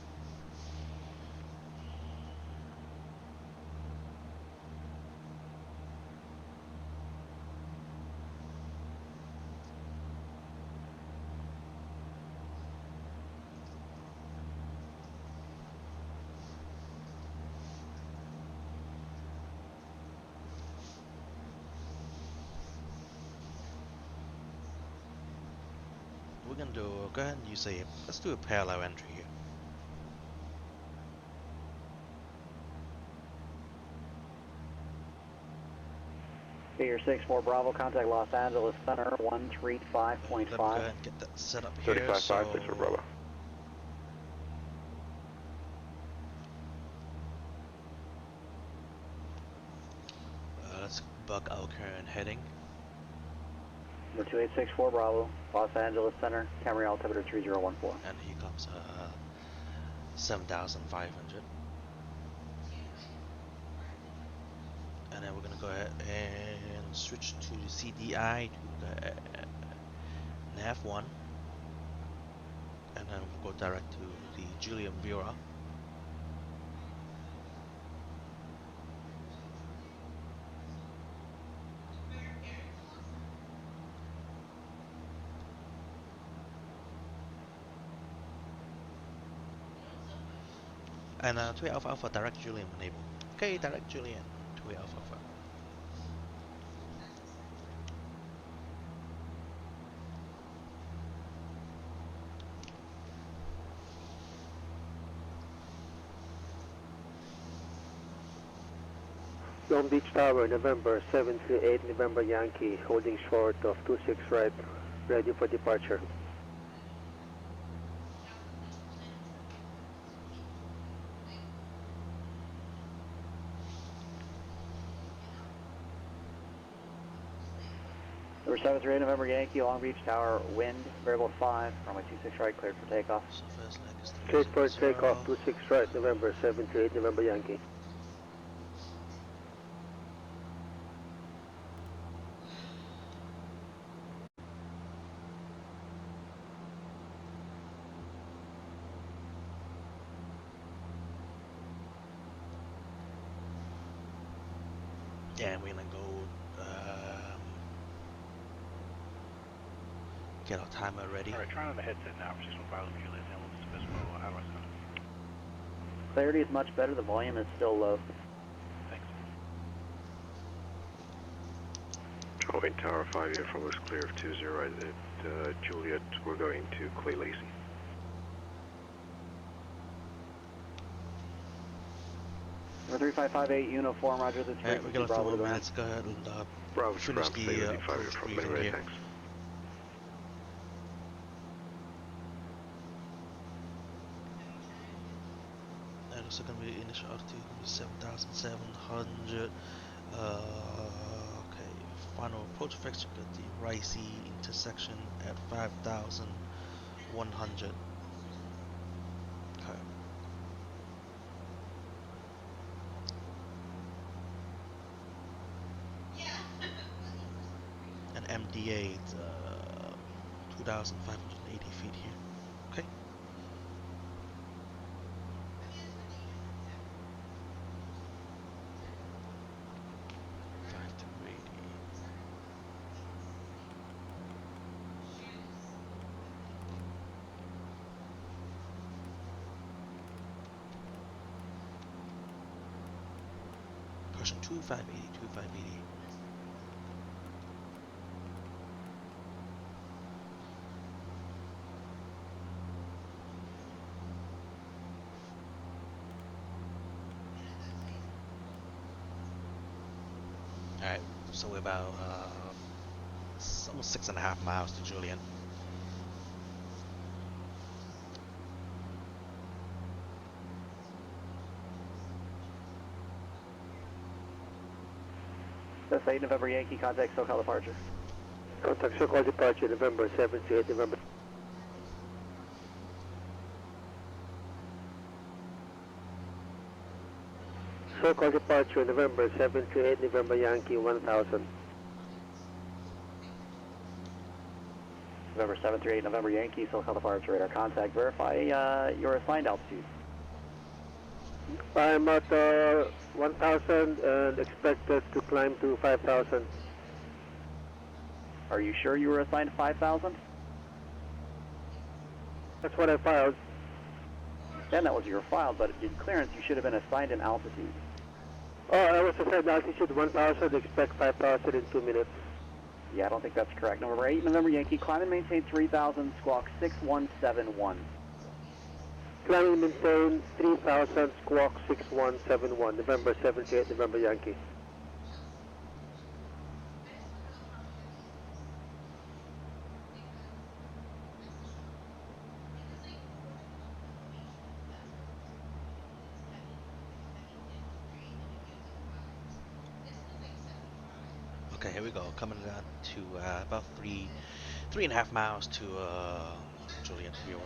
Speaker 1: We're gonna do, go ahead and use let's do a parallel entry here.
Speaker 4: Figure 6-4 Bravo, contact Los Angeles Center, 135.5.
Speaker 1: Let me go ahead and get that set up here.
Speaker 3: 35.5,
Speaker 1: So
Speaker 3: 6 for Bravo.
Speaker 1: let's bug our current heading.
Speaker 4: Number 2864 Bravo, Los Angeles Center, camera altimeter 3014.
Speaker 1: And here comes 7,500. And then we're gonna go ahead and switch to the CDI to the NAV1. And then we'll go direct to the Julian VOR-A. And 2 Alpha Alpha, direct Julian enable. Okay, direct Julian, 2 Alpha Alpha.
Speaker 6: Long Beach Tower, November 738, November Yankee, holding short of 26 right, ready for departure.
Speaker 4: Number 738 November Yankee, Long Beach Tower, wind, variable 5, runway 26 right, cleared for takeoff.
Speaker 1: So first leg is
Speaker 6: Cleared for
Speaker 1: 360.
Speaker 6: takeoff, 26 right, November 738, November Yankee.
Speaker 1: Yeah, and we're gonna go get our timer ready.
Speaker 8: Alright, try on the headset now. 615 Juliet, and we'll discuss how do I sound?
Speaker 4: Clarity is much better, the volume is still low.
Speaker 8: Thanks.
Speaker 3: Charlie Tower 5 uniform was clear of 20 at Juliet. We're going to Clay Lacy.
Speaker 4: Number 3558 uniform, roger, this
Speaker 1: Alright, we
Speaker 4: frequency,
Speaker 1: got a few
Speaker 4: Bravo
Speaker 1: more
Speaker 4: to the ramp.
Speaker 1: minutes. Go ahead and
Speaker 3: Bravo,
Speaker 1: finish the approach briefing here.
Speaker 3: Thanks.
Speaker 1: And it's going to be initial altitude going to be 7,700. Okay, final approach vector at the Ricey intersection at 5,100. Okay. And MDA it's 2,580 feet here. Okay. pushing 2580, 2580. Alright, so we're about almost 6.5 miles to Julian.
Speaker 4: That's 8 November Yankee, contact SoCal departure.
Speaker 6: Contact SoCal departure, November 7 to 8 November. SoCal departure, November 7 to 8 November Yankee 1000.
Speaker 4: November 7 through 8 November Yankee, SoCal departure, radar contact. Verify your assigned altitude.
Speaker 6: I'm at 1000 and expected to climb to 5000.
Speaker 4: Are you sure you were assigned 5,000?
Speaker 6: That's what I filed.
Speaker 4: Then that was your file, but in clearance you should have been assigned an altitude.
Speaker 6: Oh, I was assigned altitude 1000, expect 5000 in 2 minutes.
Speaker 4: Yeah, I don't think that's correct. November 8 November Yankee, climb and maintain 3,000, squawk 6171.
Speaker 6: Climb and maintain 3000, squawk 6171, November 7 to 8 November Yankee.
Speaker 1: Okay, here we go. Coming down to about 3.5 miles to Julian VOR.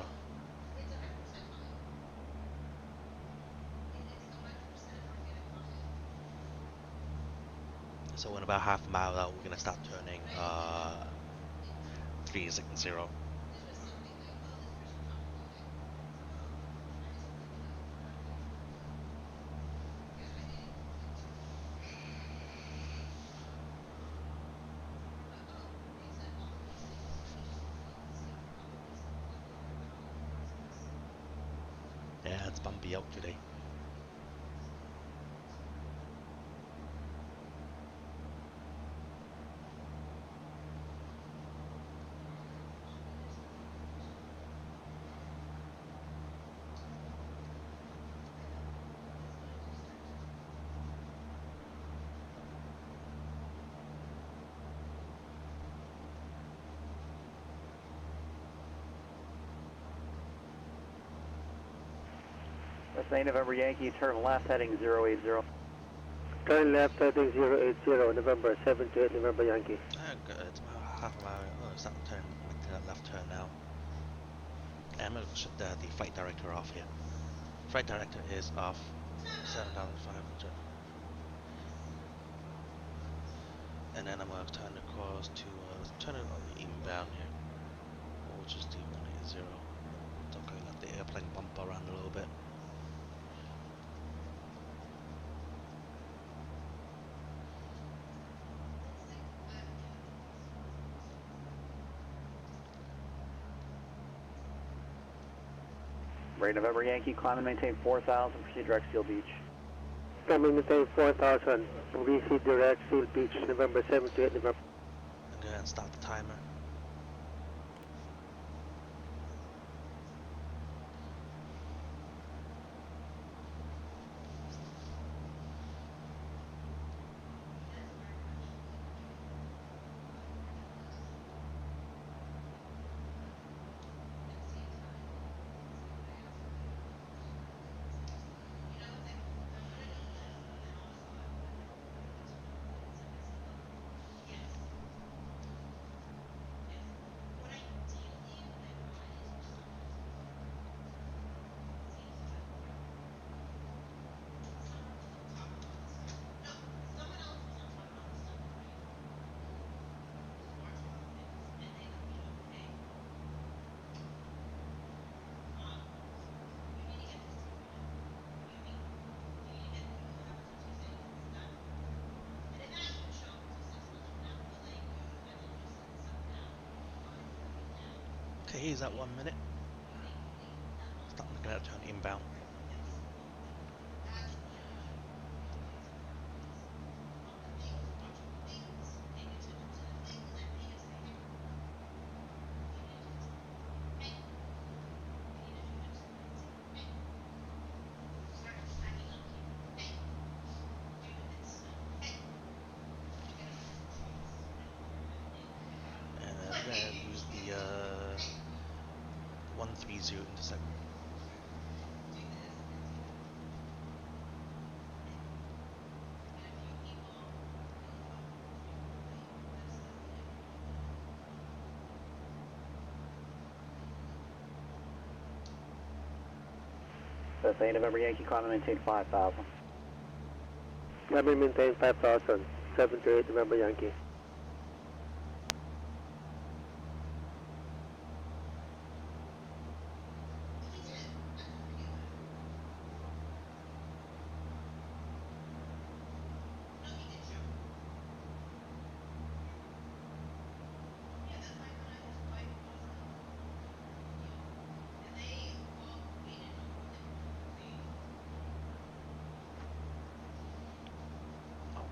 Speaker 1: So in about half a mile out, we're gonna start turning 360. Yeah, it's bumpy out today.
Speaker 4: That's 8 November Yankee, turn left heading 080.
Speaker 6: Turn left heading 080, November 7 to 8 November Yankee.
Speaker 1: Good. It's about half a mile. Oh, it's starting to turn, making that left turn now. I'm gonna shut the flight director off here. Flight director is off. 7,500. And then I'm gonna turn the course to turn it on the inbound here. We'll just do 180. It's okay, let the airplane bump around a little bit.
Speaker 4: Right November Yankee, climb and maintain 4,000, proceed direct Seal Beach.
Speaker 6: Climb and maintain 4000, VC direct Seal Beach, November 7 to 8 November.
Speaker 1: And go ahead and start the timer. Okay, here's that 1 minute. Start looking at turn inbound. gonna use the 130 intercept.
Speaker 4: That's 8 November Yankee, climb and maintain 5,000.
Speaker 6: Let me maintain 5,000. 78 November Yankee.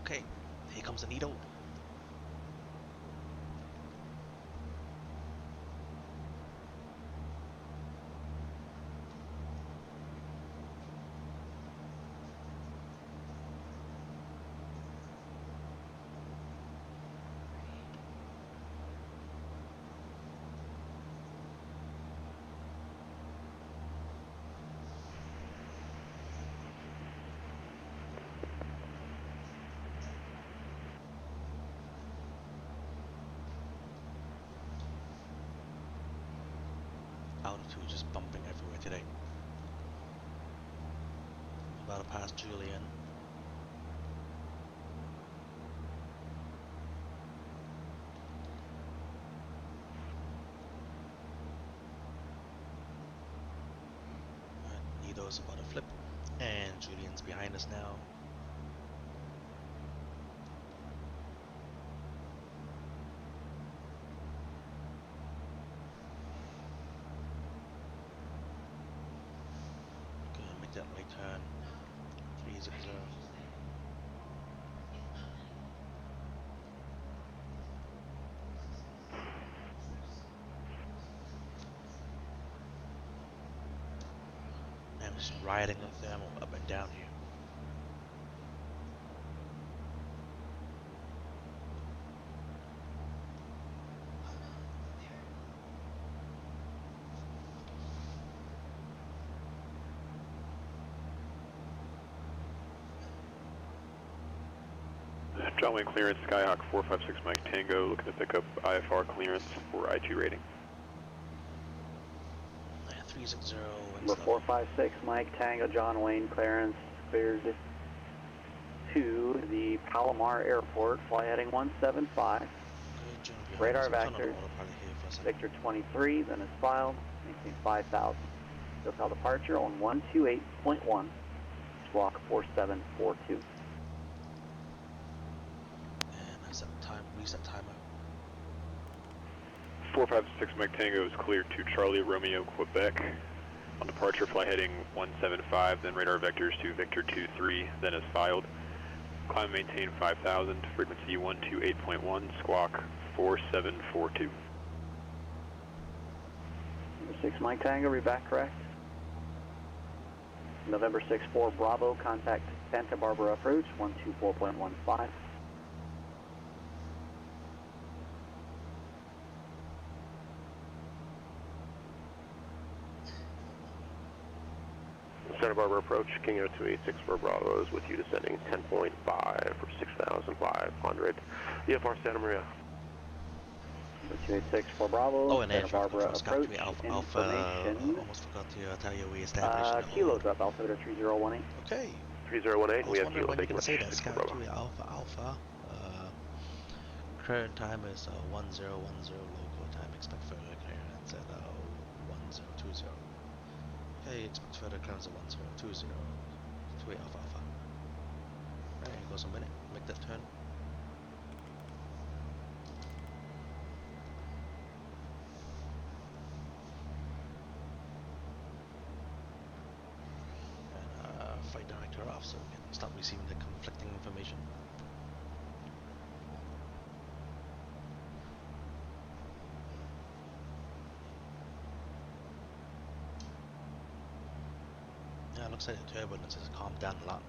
Speaker 1: Okay, here comes the needle. Altitude just bumping everywhere today. About to pass Julian. Nido's about to flip, and Julian's behind us now. That right turn, 360. I'm just riding the thermal up and down here.
Speaker 9: John Wayne Clearance, Skyhawk 456 Mike Tango, looking to pick up IFR Clearance for I2 rating.
Speaker 1: 360.
Speaker 4: Number 456 Mike Tango, John Wayne Clearance, cleared to the Palomar Airport, fly heading 175. Radar vector, Victor 23, then is filed, maintain 5,000. SoCal departure on 128.1, squawk 4742.
Speaker 1: Reset timer.
Speaker 9: 456 Mike Tango is cleared to Charlie Romeo, Quebec. On departure, fly heading 175, then radar vectors to Victor 23, then is filed. Climb maintain 5,000, frequency 128.1, squawk 4742.
Speaker 4: Number 6 Mike Tango, read back correct. November 6-4 Bravo, contact Santa Barbara approach 124.15.
Speaker 3: Santa Barbara approach, King Air 2864 Bravo is with you, descending 10.5 for 6,500. VFR Santa Maria.
Speaker 4: 2864 Bravo,
Speaker 1: Oh, and
Speaker 4: Santa Barbara approach,
Speaker 1: Alpha,
Speaker 4: information.
Speaker 1: almost forgot to tell you we established
Speaker 4: Kilo drop, altimeter 3018.
Speaker 1: Okay.
Speaker 3: 3018, we have Kilo,
Speaker 1: when you
Speaker 3: thank you
Speaker 1: can
Speaker 3: much.
Speaker 1: say that, Scout
Speaker 3: Bravo.
Speaker 1: 2 Alpha. Current time is 1010 local time. Expect further clearance at 1020. Okay, expect further clearance at 1020. 28 Alpha. Right, it goes a minute. Make that turn. And flight director off so we can stop receiving the conflicting information. Yeah, it looks like the turbulence has calmed down a lot.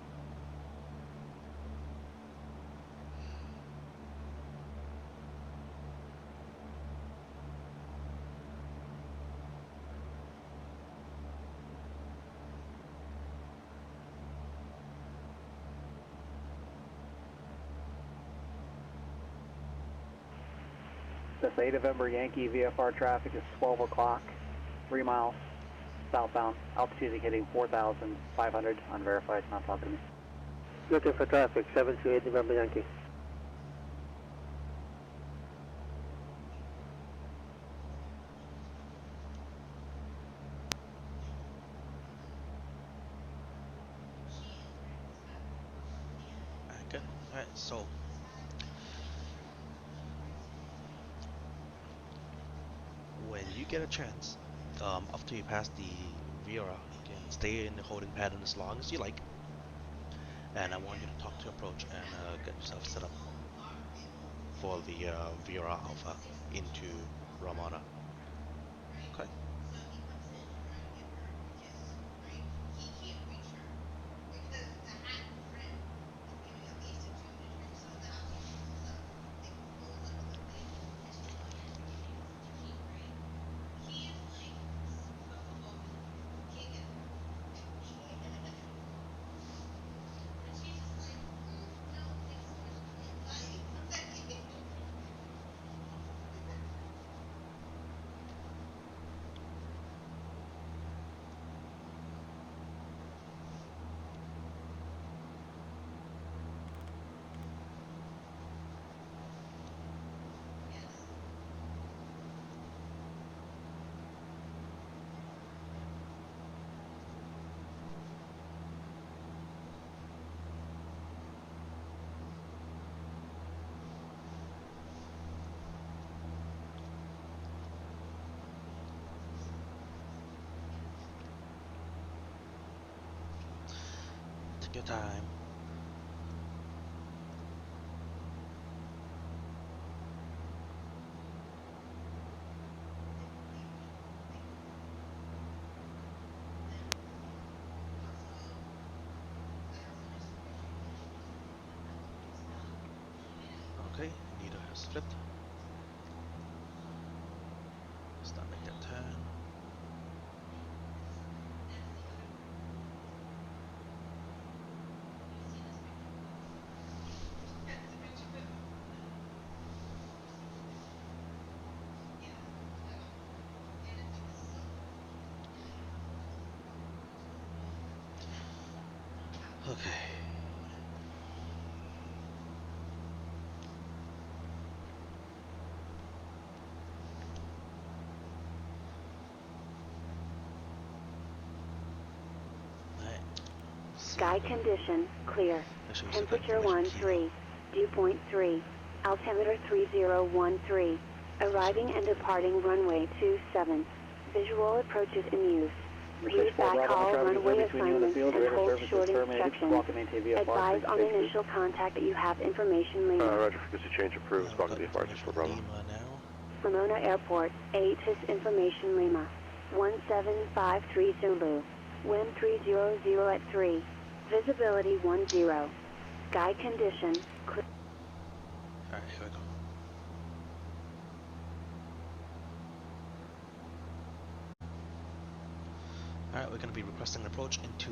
Speaker 4: This 8 November Yankee VFR traffic is 12 o'clock, 3 miles southbound. Altitude indicating 4,500, unverified, not talking to me.
Speaker 6: Looking for traffic, 728 November Yankee.
Speaker 1: Good. Alright, so when you get a chance, after you pass the VOR-A, you can stay in the holding pattern as long as you like. And I want you to talk to approach and get yourself set up for the VOR-A Alpha into Ramona. Okay. Take your time. Okay, needle has flipped. Start make that turn. Okay.
Speaker 2: Sky condition, clear. Temperature 13, dew point 3, altimeter 3013. Arriving and departing runway 27. Visual approaches in use. Use backhaul runway assignments and hold short instructions. Advise on initial contact that you have information Lima.
Speaker 3: Roger, frequency change approved. Welcome to VFR 64 Bravo.
Speaker 2: Ramona Airport, ATIS information Lima. 1753 Zulu. Wind 300 at 3. Visibility 10. Sky condition, clear.
Speaker 1: Alright, here we go. Alright, we're going to be requesting an approach into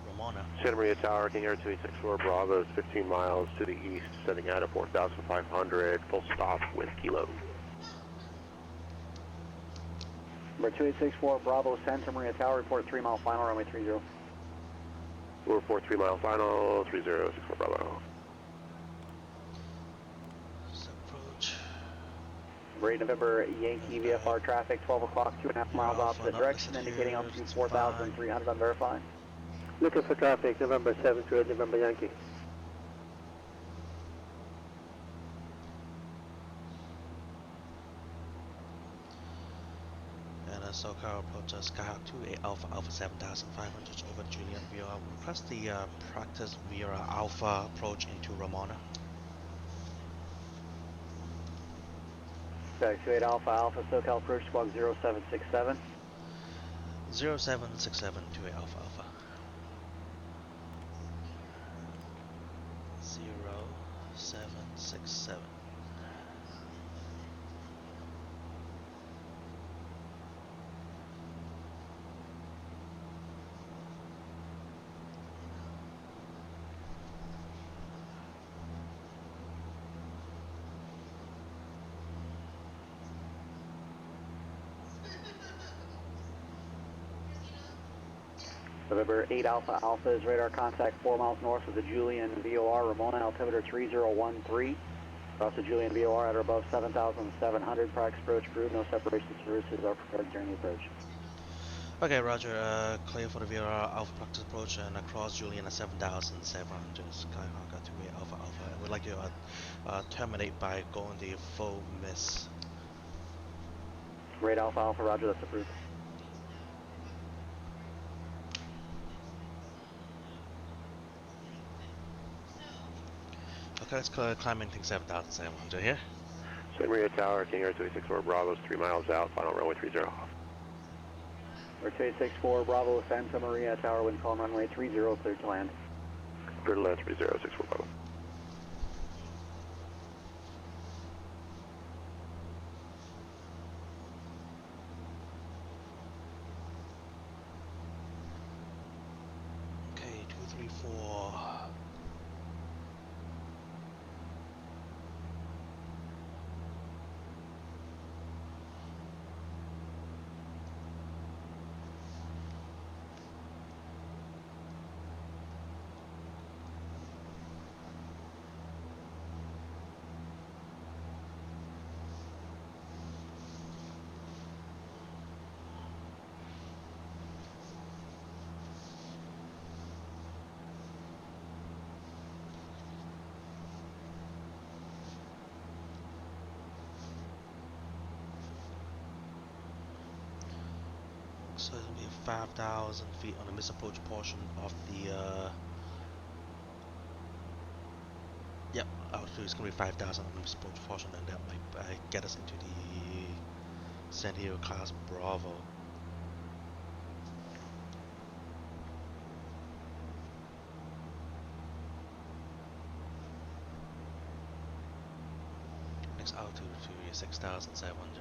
Speaker 1: Ramona.
Speaker 3: Santa Maria Tower, King Air 2864 Bravo is 15 miles to the east, setting out at 4,500, full stop with Kilo.
Speaker 4: Number 2864 Bravo, Santa Maria Tower, report 3 mile final, runway 30.
Speaker 3: Report 3 mile final, 3064 Bravo.
Speaker 1: Approach.
Speaker 4: Number 8 November Yankee VFR traffic, 12 o'clock, 2.5 miles opposite direction, indicating altitude 4,300 unverified.
Speaker 6: Looking for traffic, November 728 November Yankee.
Speaker 1: SoCal approaches Skyhawk 2 Alpha Alpha 7500 over Juliet VOR. Request the practice VOR Alpha approach into Ramona.
Speaker 4: Sky 28 Alpha Alpha, SoCal approach squawk 0767.
Speaker 1: 0767 28 Alpha Alpha. 0767.
Speaker 4: November 8 Alpha Alpha is radar contact 4 miles north of the Julian VOR, Ramona, altimeter 3013. Across the Julian VOR at or above 7,700. Practice approach crew, no separation services are prepared during the approach.
Speaker 1: Okay, Roger. Clear for the VOR Alpha practice approach and across Julian at 7,700. Skyhawk 28 Alpha Alpha. And we'd like to terminate by going the full miss.
Speaker 4: Great Alpha Alpha, Roger, that's approved.
Speaker 1: Okay, let's climb in 7,700 here.
Speaker 3: Santa Maria Tower, King Air 264 Bravo's 3 miles out, final runway 30 off.
Speaker 4: Air 264 Bravo, Santa Maria Tower, wind calm runway 30, cleared to land.
Speaker 3: Clear to land 3064 Bravo.
Speaker 1: Okay, 234. So it'll be 5,000 feet on the misapproach portion of the. Yep, altitude is going to be 5,000 on the misapproach portion, and that might get us into the San Diego class Bravo. Next altitude to 6,700.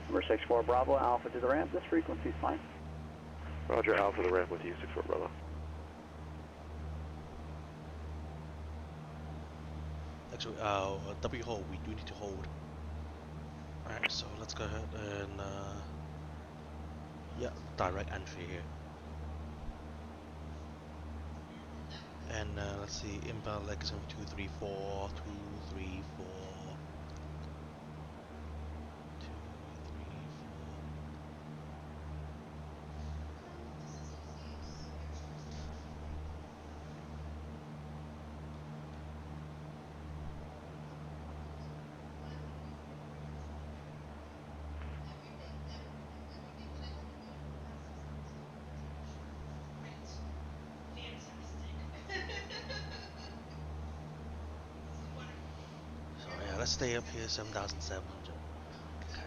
Speaker 4: Number 64 Bravo, Alpha to the ramp, this frequency is fine.
Speaker 3: Roger, Alpha the ramp with you, 64 Bravo.
Speaker 1: Actually, W hold, we do need to hold. Alright, so let's go ahead and, yeah, direct entry here. And let's see, inbound leg is going to be 234, 234. 234. So yeah, let's stay up here, 7,700. Okay.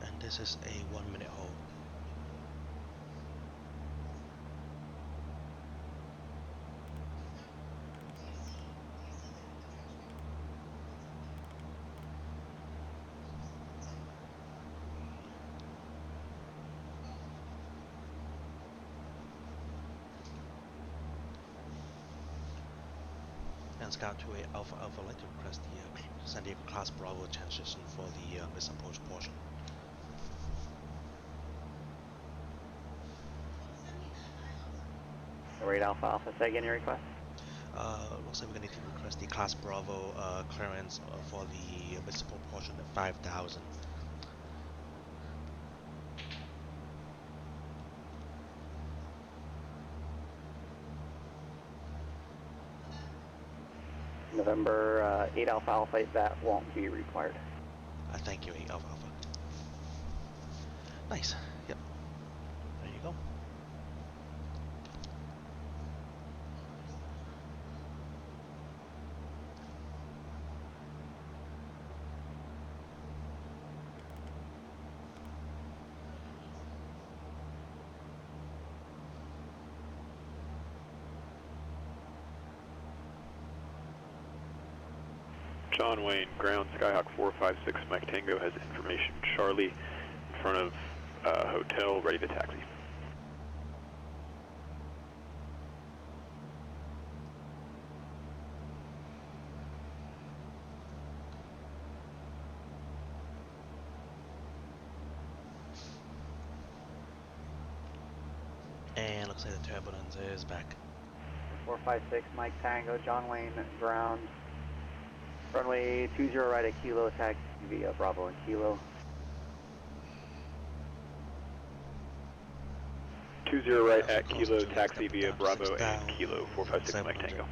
Speaker 1: And this is a 1 minute hold. And Scout 28 Alpha Alpha, I'd like to request the San Diego class Bravo transition for the misapproach portion.
Speaker 4: Great Alpha Alpha, say again your request.
Speaker 1: Looks like we're going to need to request the class Bravo clearance for the misapproach portion at 5,000.
Speaker 4: November 8 Alpha Alpha, that won't be required.
Speaker 1: Thank you, 8 Alpha Alpha. Nice. Yep. There you go.
Speaker 9: John Wayne, ground, Skyhawk 456, Mike Tango has information. Charlie in front of hotel, ready to taxi.
Speaker 1: And looks like the turbulence is back.
Speaker 4: 456, Mike Tango, John Wayne, ground. Runway 20 right at Kilo, taxi via Bravo and Kilo.
Speaker 9: 20 right at Kilo, taxi via Bravo and Kilo, 456 Mike Tango.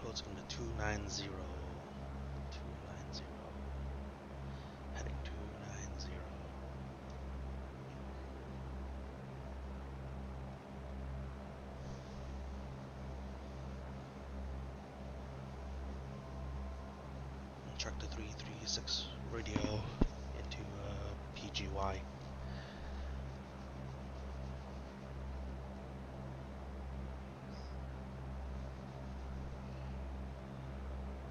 Speaker 1: Close on the 290. 290. Heading 290. Track the 336 radio into PGY.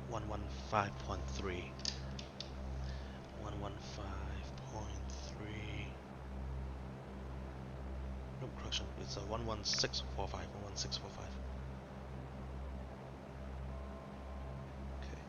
Speaker 1: One 115.3. 115.3. No, correction. It's a 11645. 11645. Okay.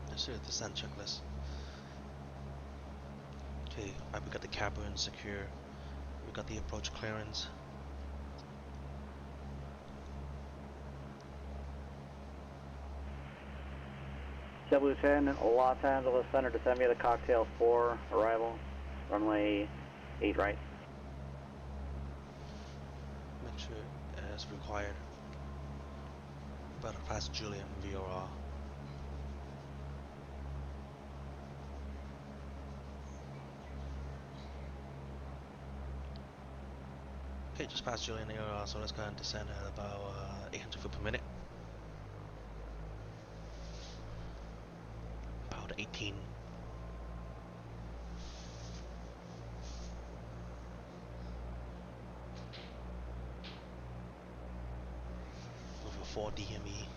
Speaker 1: Let's do the descent checklist. Okay, right, we got the cabin secure. We got the approach clearance.
Speaker 4: Sub Lieutenant, Los Angeles Center, descend via the Cocktail 4, arrival, runway 8 right.
Speaker 1: Make sure as required. Better pass Julian VOR-A. Okay, just past Julian VOR-A, so let's go and descend at about 800 feet per minute. About 18. With a 4 DME.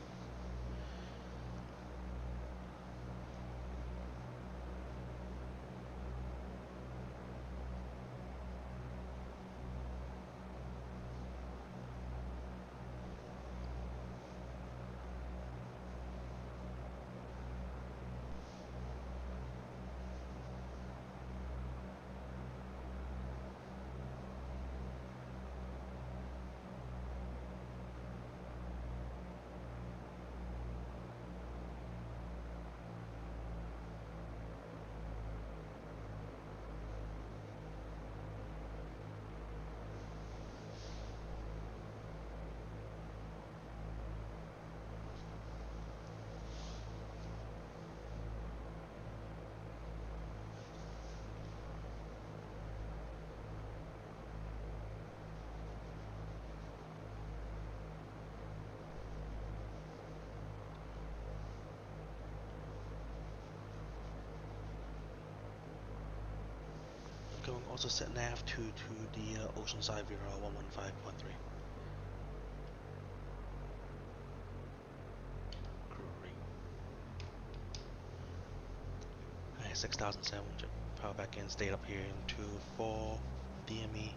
Speaker 1: Going also set nav to the Oceanside VOR-A 115.3. Great. Alright, 6,700. Power back in, stayed up here into 4 DME.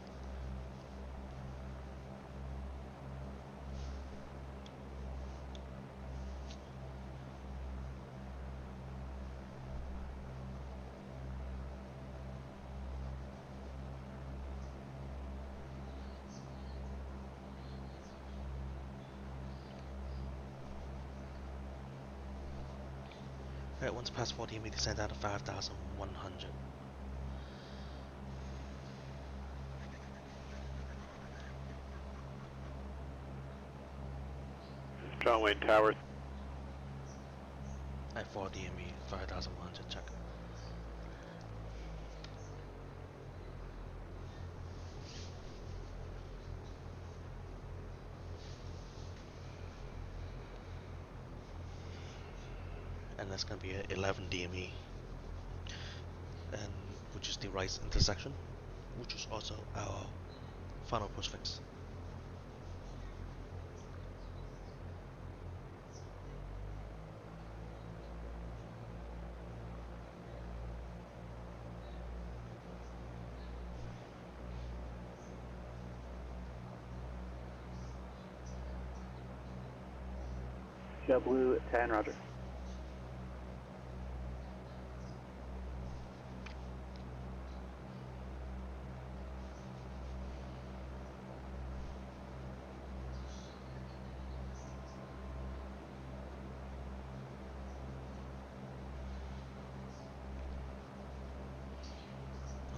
Speaker 1: Alright, once past 14, we descend out of 5,100.
Speaker 9: John Wayne Tower.
Speaker 1: At 4 DME, 5,100, check. And that's going to be at 11 DME, and which is the right intersection, which is also our final postfix.
Speaker 4: Blue 10, roger.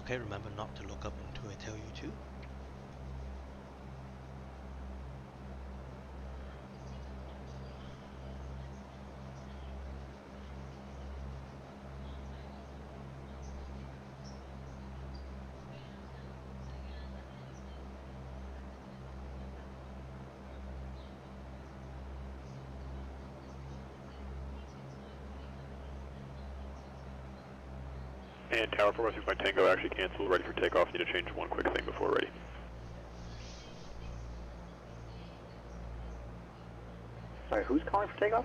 Speaker 1: Okay, remember not to look up until I tell you to.
Speaker 9: And Tower 416 by Tango actually canceled, ready for takeoff. Need to change one quick thing before ready.
Speaker 4: Sorry, who's calling for takeoff?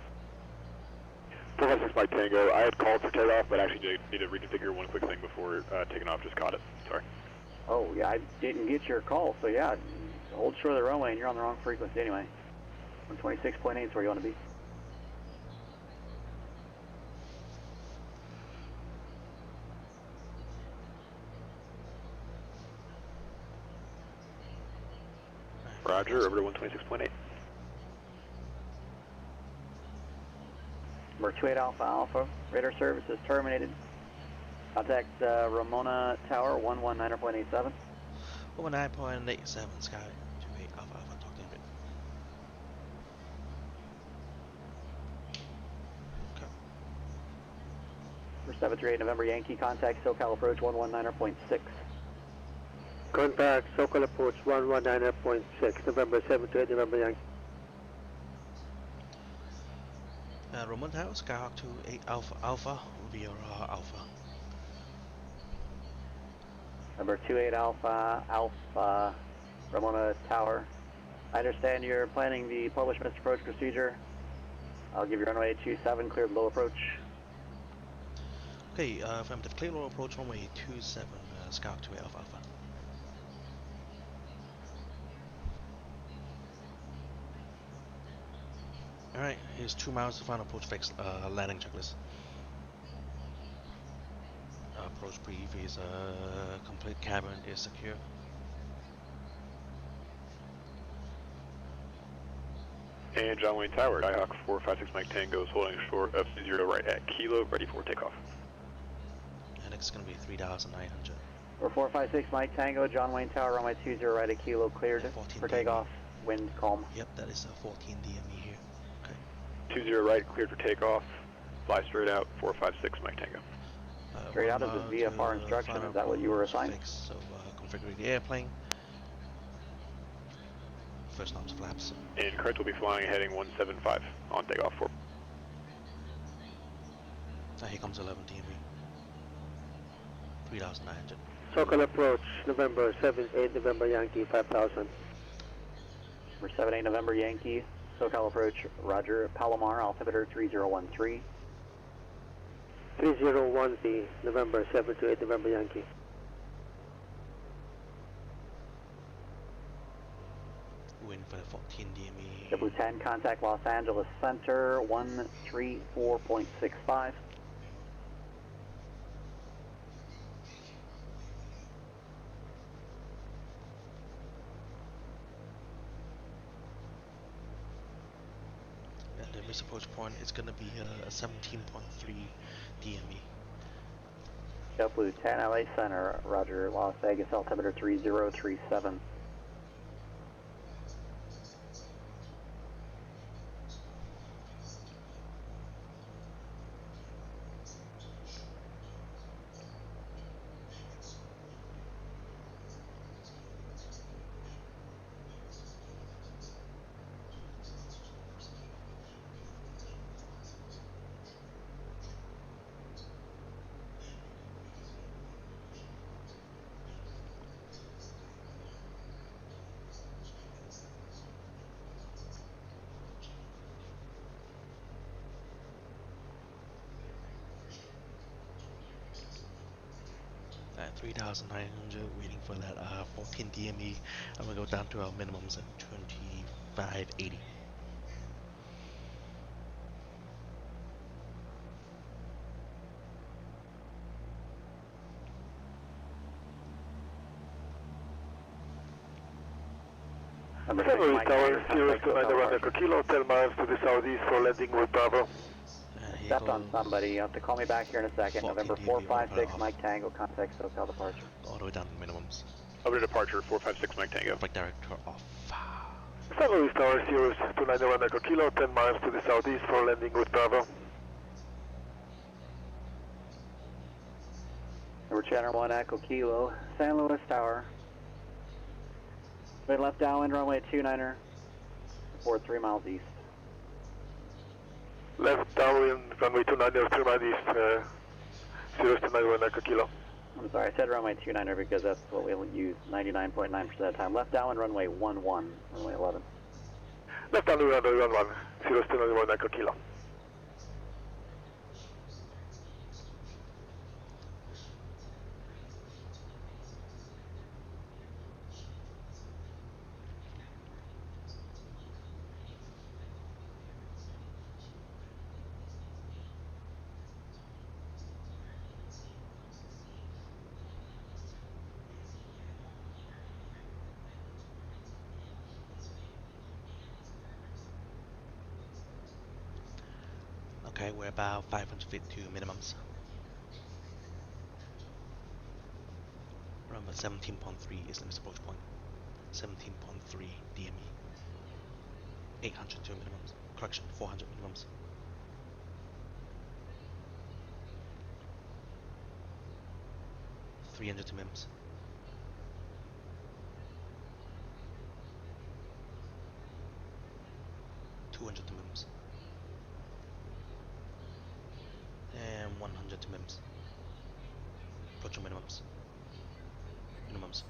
Speaker 9: 416 by Tango. I had called for takeoff, but actually need to reconfigure one quick thing before taking off. Just caught it. Sorry.
Speaker 4: Oh, yeah, I didn't get your call, so yeah, hold short of the runway and you're on the wrong frequency anyway. 126.8 is where you want to be.
Speaker 9: Roger, over to 126.8.
Speaker 4: Number 28 Alpha Alpha, radar service is terminated. Contact Ramona Tower, 119.87.
Speaker 1: 9.87, Sky 28 Alpha Alpha, talk to you a bit. Okay.
Speaker 4: For 738 November Yankee, contact SoCal approach 119.6.
Speaker 6: Contact SoCal approach 119.6, November 78, November Yankee.
Speaker 1: Roman Tower, Skyhawk 28 Alpha Alpha, VOR-A Alpha.
Speaker 4: Number 28 Alpha Alpha, Ramona Tower. I understand you're planning the published missed approach procedure. I'll give you runway 27, cleared low approach.
Speaker 1: Okay, affirmative, clear low approach runway 27, Skyhawk 28 Alpha Alpha. Alright, here's 2 miles to final approach fix, landing checklist. Approach brief is complete, cabin is secure.
Speaker 9: And John Wayne Tower, Skyhawk 456 Mike Tango is holding short of 0 right at Kilo, ready for takeoff.
Speaker 1: And it's going to be 3,900.
Speaker 4: For 456 Mike Tango, John Wayne Tower, runway 20 right at Kilo, cleared
Speaker 1: Yeah, 14
Speaker 4: for
Speaker 1: DME.
Speaker 4: takeoff, wind calm.
Speaker 1: Yep, that is 14 DME here. Okay.
Speaker 9: 20 right, cleared for takeoff. Fly straight out, 456 Mike Tango.
Speaker 4: Straight out is a VFR instruction, is that what you were assigned?
Speaker 1: So configuring the airplane. First notch flaps.
Speaker 9: And correct will be flying heading 175 on takeoff 4.
Speaker 1: Here comes 11 DME. 3,900.
Speaker 6: SoCal approach November 78, November Yankee 5000.
Speaker 4: For 78 November Yankee, SoCal approach, roger, Palomar, altimeter 3013.
Speaker 6: 3010, November 78, November Yankee.
Speaker 1: Wind for the 14 DME.
Speaker 4: Double 10, contact Los Angeles Center, 134.65.
Speaker 1: missed approach point is going to be a 17.3 DME.
Speaker 4: JetBlue 10 LA Center, Roger, Las Vegas, altimeter 3037.
Speaker 1: At 3,900, waiting for that 14 DME. I'm going to go down to our minimums at 2580.
Speaker 6: February Tower, 029 Echo Kilo, 10 miles to the southeast for landing with Bravo.
Speaker 4: Stepped on somebody. You have to call me back here in a second. November 456, Mike Tango, contact SoCal departure.
Speaker 1: All the way down to minimums.
Speaker 9: Over to departure, 456 Mike Tango.
Speaker 1: Flight director off.
Speaker 6: February Tower, 029 Echo Kilo, 10 miles to the southeast for landing with Bravo.
Speaker 4: Number Channel 1 Echo Kilo, San Luis Tower. Mid left downwind, runway 29er, report 3 miles east.
Speaker 6: Left downwind, runway 29er, 3 miles east, 029 Echo Kilo.
Speaker 4: I'm sorry, I said runway 29er because that's what we'll use 99.9% of the time. Left downwind, runway 11, runway 11.
Speaker 6: Left downwind, runway 11, 029 Echo Kilo.
Speaker 1: Okay, we're about 500 feet to minimums. Runway 17.3 is the missed approach point. 17.3 DME. 800 to minimums. Correction, 400 minimums. $300 to mims. $200 to mims. And 100 to mims. Approaching minimums. Minimums.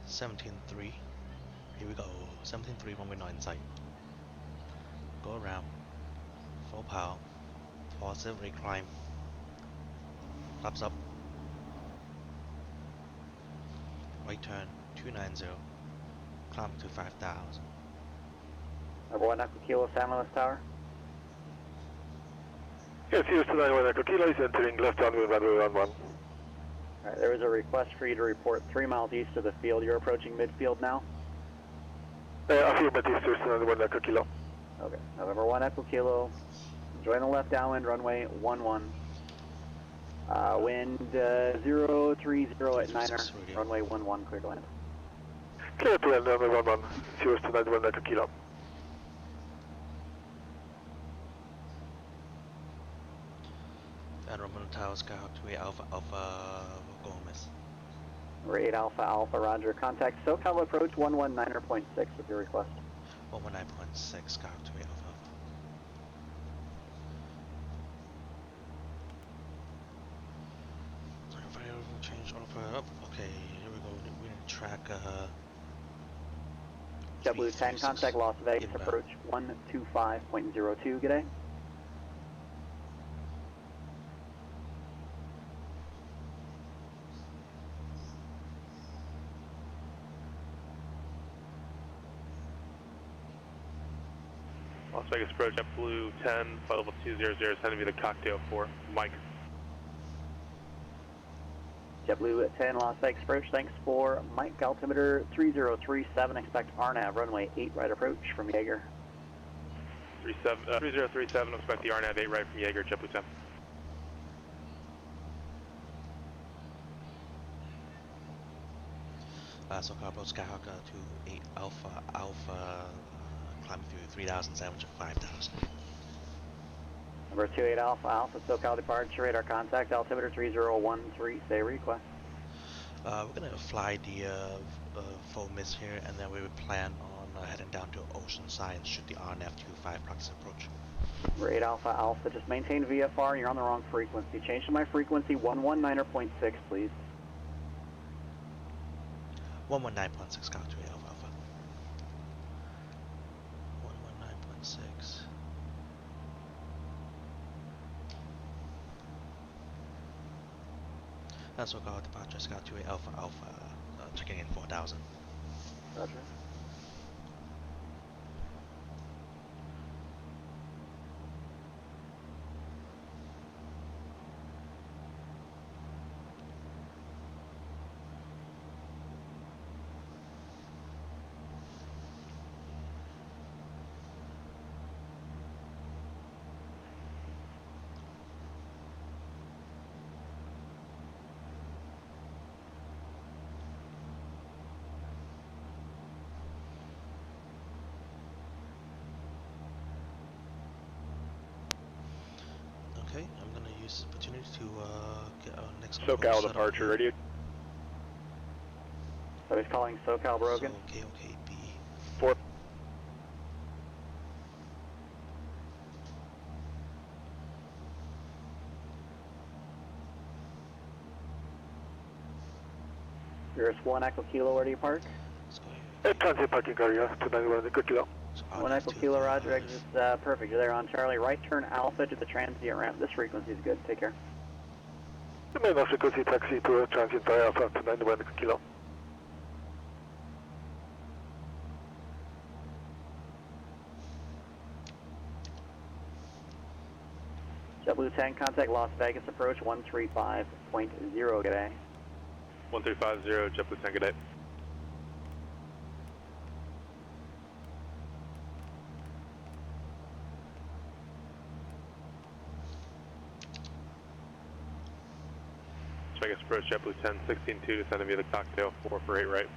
Speaker 1: $17.3. Here we go. $17.3 runway 9 sight. Go around. Full power. Positive reclimb. Flaps up. Right turn 290. Climb to 5,000.
Speaker 4: Number 1 Echo Kilo, San Luis Tower.
Speaker 6: Yes, Houston 91 Echo Kilo is entering left downwind, runway 11.
Speaker 4: Alright, there was a request for you to report 3 miles east of the field. You're approaching midfield now?
Speaker 6: Affirmative, Houston 91 Echo Kilo.
Speaker 4: Okay, November 1 Echo Kilo. Join the left downwind, runway 11. Wind 030 at 9er, runway 11, clear to land.
Speaker 6: Clear to land, runway 11, Houston 91 Echo Kilo.
Speaker 1: And Roman Tower Scout to Alpha Gomez.
Speaker 4: Number 8 Alpha Alpha, roger. Contact SoCal approach 119.6 with your request.
Speaker 1: 119.6 Scout to Alpha. Okay, here we go. We need to track
Speaker 4: JetBlue 10,
Speaker 1: 336
Speaker 4: contact Las Vegas,
Speaker 1: inbound.
Speaker 4: approach 125.02, good day.
Speaker 3: Las Vegas approach, JetBlue 10, flight level 200, sending me the cocktail 4, Mike.
Speaker 4: JetBlue at 10, Las Vegas approach, thanks for Mike, altimeter 3037, expect RNAV, runway 8 right approach from Jaeger.
Speaker 3: 3037, expect the RNAV 8 right from Jaeger, JetBlue 10.
Speaker 1: SoCal approach Skyhawk to 8 Alpha, climbing through 3,700 to 5,000.
Speaker 4: Number 28 Alpha, SoCal departure, radar contact, altimeter 3013, say request.
Speaker 1: We're gonna fly the full miss here, and then we would plan on heading down to Oceanside should the RNAV 25 practice approach.
Speaker 4: Number 8 Alpha, just maintain VFR, you're on the wrong frequency. Change to my frequency, 119.6, please.
Speaker 1: 119.6 Scout to 8 Alpha. 119.6. That's SoCal departure Scout to 8 Alpha, checking in 4,000.
Speaker 4: Roger.
Speaker 1: Okay, I'm gonna use this opportunity to get our next
Speaker 9: SoCal departure, radio.
Speaker 4: So he's calling SoCal Brogan.
Speaker 1: So KOKB.
Speaker 9: 4.
Speaker 4: Here's 1 Echo Kilo, where do you park?
Speaker 1: Let's go here.
Speaker 6: Transit parking area, 291 good kilo.
Speaker 1: So
Speaker 4: 1 Echo Kilo, Roger, exit perfect. You're there on Charlie. Right turn Alpha to the transient ramp. This frequency is good. Take care.
Speaker 6: Remain frequency taxi to transit by Alpha 291 good kilo.
Speaker 4: JetBlue 10, contact Las Vegas approach 135.0, good day.
Speaker 3: 1350, JetBlue 10, good day. Las Vegas approach, JetBlue 10, 16-2, descending via the cocktail 4 for 8 right.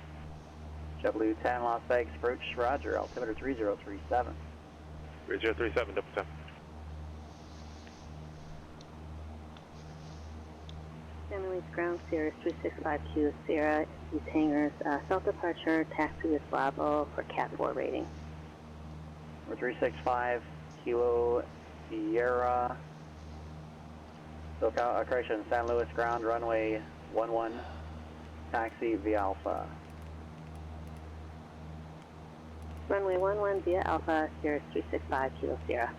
Speaker 4: JetBlue 10, Las Vegas approach, Roger, altimeter 3037.
Speaker 3: 3037, JetBlue 10.
Speaker 10: San Luis Ground, Sierra 365 Kilo Sierra, East Hangars, self-departure, taxi with Bravo for Cat 4 rating.
Speaker 4: Number 365 Kilo Sierra, SoCal, correction, San Luis Ground, runway 11, taxi via Alpha.
Speaker 10: Runway 11 via Alpha, Sierra 365 Kilo Sierra.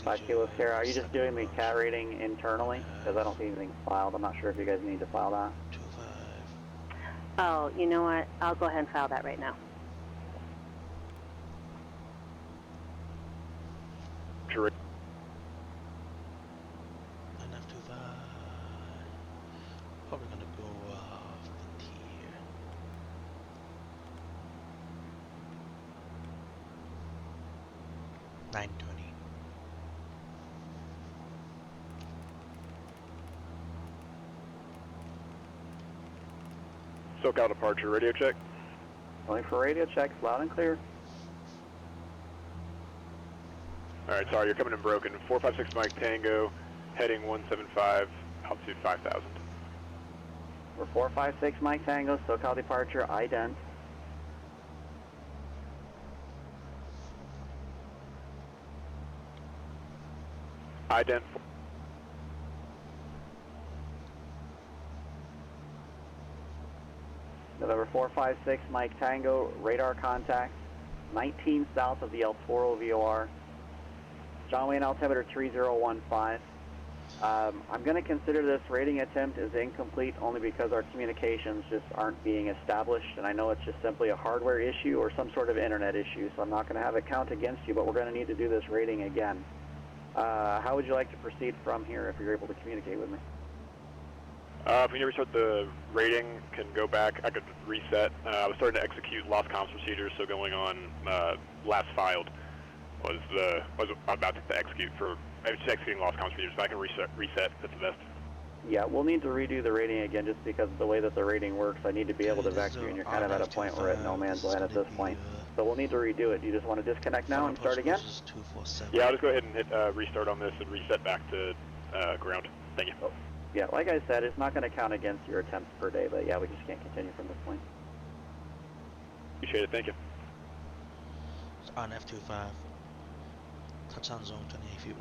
Speaker 4: 5 Kilo Sierra, are you just doing the cat rating internally? Because I don't see anything filed. I'm not sure if you guys need to file that.
Speaker 1: 25.
Speaker 10: Oh, you know what? I'll go ahead and file that right now.
Speaker 1: Enough to probably gonna go for the T here. $920.
Speaker 9: SoCal departure, radio check.
Speaker 4: Only for radio checks, loud and clear.
Speaker 9: Alright, sorry, you're coming in broken. 456 Mike Tango, heading 175, altitude 5,000.
Speaker 4: We're 456 Mike Tango, SoCal departure, ident.
Speaker 9: Ident
Speaker 4: November 456, Mike Tango, radar contact, 19 south of the El Toro VOR. John Wayne altimeter 3015. I'm going to consider this rating attempt as incomplete only because our communications just aren't being established, and I know it's just simply a hardware issue or some sort of internet issue, so I'm not going to have it count against you, but we're going to need to do this rating again. How would you like to proceed from here if you're able to communicate with me?
Speaker 9: If we restart the rating, can go back. I could reset. I was starting to execute lost comms procedures, so going on last filed was about to execute for executing lost comms procedures. So I can reset. That's the best.
Speaker 4: Yeah, we'll need to redo the rating again just because of the way that the rating works. I need to be able to vector you, and you're kind of at a point where we're at no man's land at this point. So we'll need to redo it. Do you just want to disconnect now and start again?
Speaker 9: Yeah, I'll just go ahead and hit restart on this and reset back to ground. Thank you.
Speaker 4: Oh, yeah, like I said, it's not going to count against your attempts per day, but yeah, we just can't continue from this point.
Speaker 9: Appreciate it. Thank you.
Speaker 1: RNAV 25. Touchdown zone 28 feet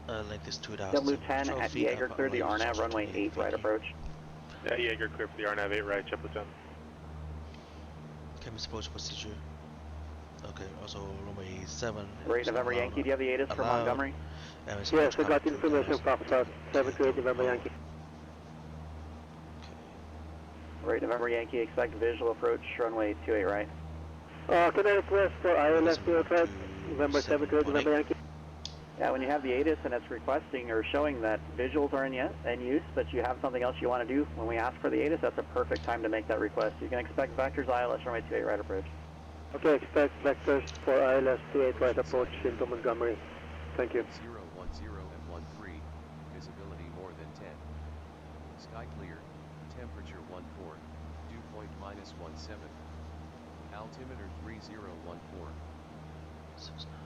Speaker 1: runway. Length is 2,000.
Speaker 4: W10 at Jaeger, clear the RNAV runway 8 right approach.
Speaker 8: Yeah, Jaeger, clear for the RNAV 8 right, JetBlue 10.
Speaker 1: Can we suppose procedure? Okay, also runway 7.
Speaker 4: Right, November Yankee, do you have the ATIS from Montgomery?
Speaker 6: Yes, I got information from 728 November Yankee.
Speaker 4: Right, November Yankee, expect visual approach, runway 28 right.
Speaker 6: Can I request for ILS 205, November 728 November Yankee?
Speaker 4: Yeah, when you have the ATIS and it's requesting or showing that visuals are in use, but you have something else you want to do, when we ask for the ATIS, that's a perfect time to make that request. You can expect vectors ILS runway 28 right approach.
Speaker 6: Okay, expect vectors for ILS 28 right approach into Montgomery. Thank you.
Speaker 11: 010 and 13, visibility more than 10. Sky clear, temperature 14, dew point -17. Altimeter 3014.
Speaker 1: 69.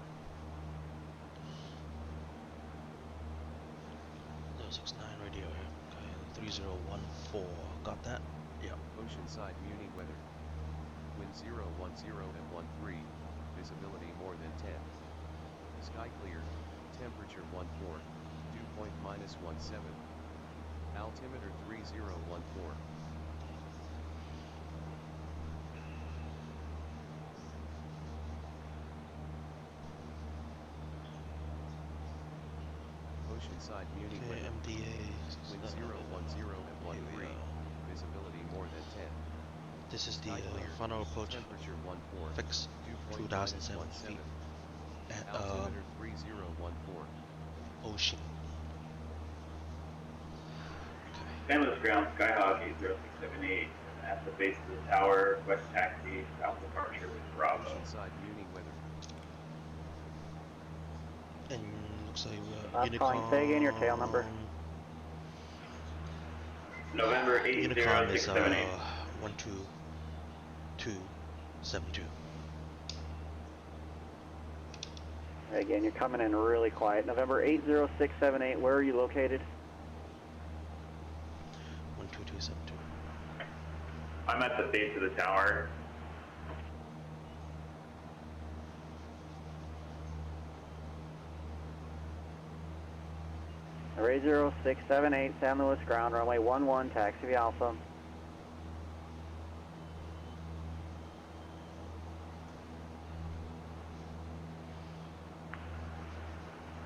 Speaker 1: 069 radio. Okay, 3014. Got that? Yep.
Speaker 11: Oceanside Muni weather. Wind 010 and 13, visibility more than 10. Sky clear, temperature 14, dew point -17. Altimeter 3014. Oceanside Muni weather.
Speaker 1: MDA.
Speaker 11: Wind 010 and 13, visibility more than 10.
Speaker 1: This is the
Speaker 11: clear,
Speaker 1: final approach.
Speaker 11: Temperature 14,
Speaker 1: Fix
Speaker 11: dew point
Speaker 1: 2007 feet. At
Speaker 11: Altimeter 3014.
Speaker 1: Ocean.
Speaker 12: San Luis ground, Skyhawk 80678. At the base of the tower, west taxi, south departure with Bravo.
Speaker 11: Oceanside Muni weather.
Speaker 1: And looks like
Speaker 4: I'm calling, say again your tail number.
Speaker 12: November
Speaker 1: Unicom is
Speaker 12: 80678.
Speaker 1: 12272.
Speaker 4: Again, you're coming in really quiet. November 80678, where are you located?
Speaker 1: 12272.
Speaker 12: I'm at the base of the tower.
Speaker 4: Array 0678, San Luis ground, runway 11, taxi Alpha.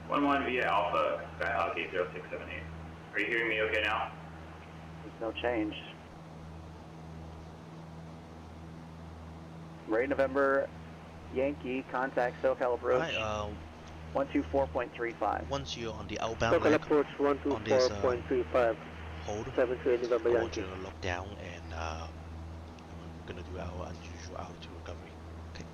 Speaker 12: One via Alpha, Skyhawk 80678. Are you hearing me okay now?
Speaker 4: There's no change. Array November Yankee, contact SoCal approach.
Speaker 1: Right,
Speaker 4: 124.35.
Speaker 1: once you're on the outbound
Speaker 6: SoCal
Speaker 1: leg
Speaker 6: approach
Speaker 1: on this
Speaker 6: 124.35.
Speaker 1: hold,
Speaker 6: 728 November
Speaker 1: I want
Speaker 6: Yankee.
Speaker 1: you to lock down and we're gonna do our unusual altitude recovery. Okay.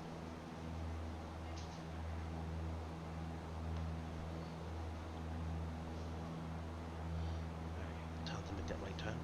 Speaker 1: Time to make that right turn.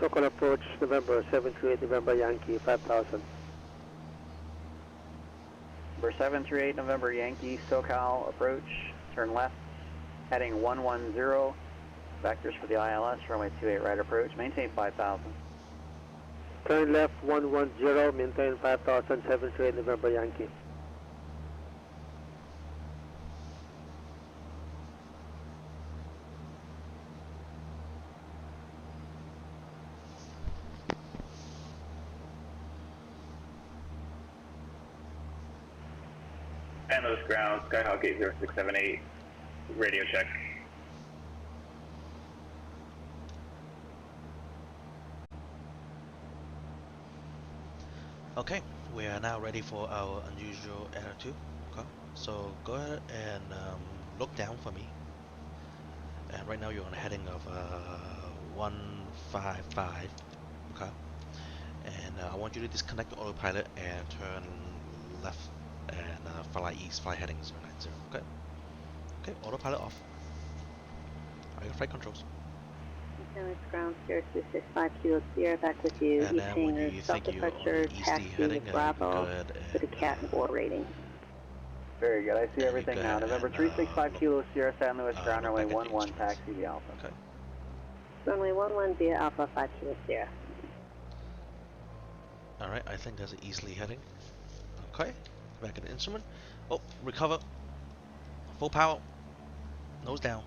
Speaker 6: SoCal approach November 738 November Yankee 5000.
Speaker 4: Number 738 November Yankee, SoCal approach, turn left, heading 110, vectors for the ILS, runway 28 right approach, maintain 5000.
Speaker 6: Turn left 110, maintain 5000, 738 November Yankee.
Speaker 12: San Luis ground, Skyhawk 80678, radio check.
Speaker 1: Okay, we are now ready for our unusual Air 2 call. So go ahead and look down for me. And right now you're on a heading of 155. Okay. And I want you to disconnect the autopilot and turn left and fly east, fly heading 090. Okay. Okay, autopilot off. Are your flight controls?
Speaker 10: San Luis ground, Sierra 265 Kilo Sierra, back with you.
Speaker 1: And then when you think you're on
Speaker 10: self-departure,
Speaker 1: the easty
Speaker 10: taxi
Speaker 1: heading,
Speaker 10: with Bravo, with a cat and VOR rating.
Speaker 4: Very good, I see everything now. November 365 Kilo Sierra, San Luis ground, runway 11, taxi via Alpha.
Speaker 1: Okay.
Speaker 10: Runway 11 via Alpha 5 Kilo Sierra.
Speaker 1: Alright, I think that's easily heading. Okay, back at the instrument. Oh, recover. Full power. Nose down.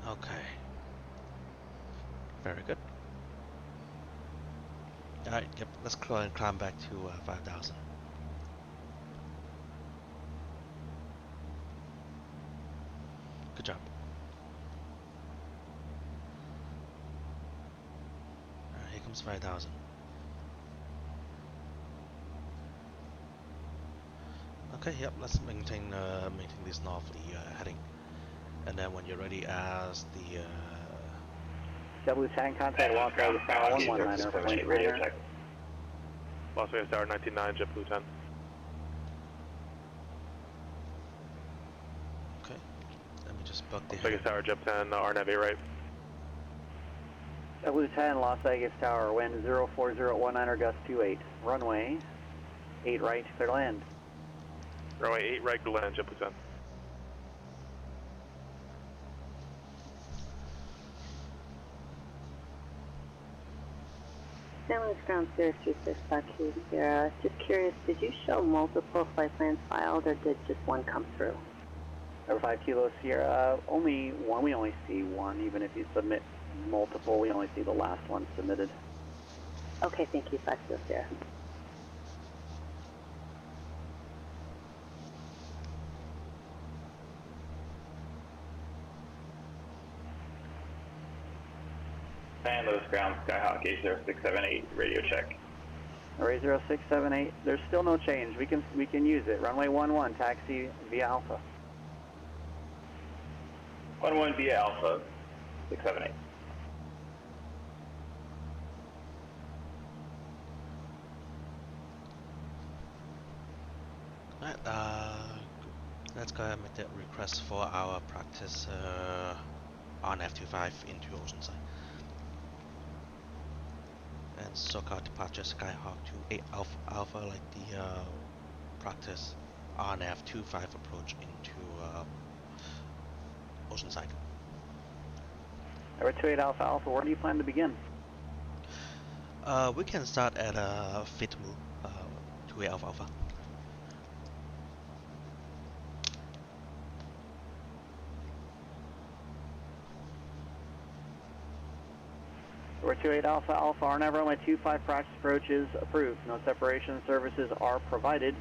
Speaker 1: Okay. Very good. Alright, yep, let's climb back to 5,000. Good job. Alright, here comes 5,000. Okay, yep, let's maintain this northerly heading. And then when you're ready as the
Speaker 4: JetBlue contact Las Vegas Tower 119er, point radio check.
Speaker 3: Las Vegas Tower 199, JetBlue 10.
Speaker 1: okay, let me just book the
Speaker 3: Las Vegas Tower, Jet 10, RNAV right.
Speaker 4: JetBlue 10, Las Vegas Tower, wind 04019er, gust 28. Runway 8 right, clear to land.
Speaker 3: Runway 8 right, clear to land, JetBlue 10.
Speaker 10: San Luis ground, Sierra 265 Kilo Sierra. Just curious, did you show multiple flight plans filed or did just one come through?
Speaker 4: Number 5 Kilo Sierra, only one, we only see one. Even if you submit multiple, we only see the last one submitted.
Speaker 10: Okay, thank you, 5 Kilo Sierra.
Speaker 12: San Luis ground, Skyhawk 80678, radio check.
Speaker 4: Array 0678, there's still no change. We can use it. Runway 11, taxi via Alpha.
Speaker 12: 11 via Alpha 678.
Speaker 1: Alright, let's go ahead and make that request for our practice RNAV 25 into Oceanside. And SoCal departure Skyhawk 28 Alpha like the practice RNAV 25 approach into Oceanside.
Speaker 4: Number 28 Alpha Alpha, where do you plan to begin?
Speaker 1: We can start at Fitmu, 28 Alpha Alpha.
Speaker 4: Number 28 Alpha Alpha, RNAV runway 25 practice approach is approved. No separation services are provided.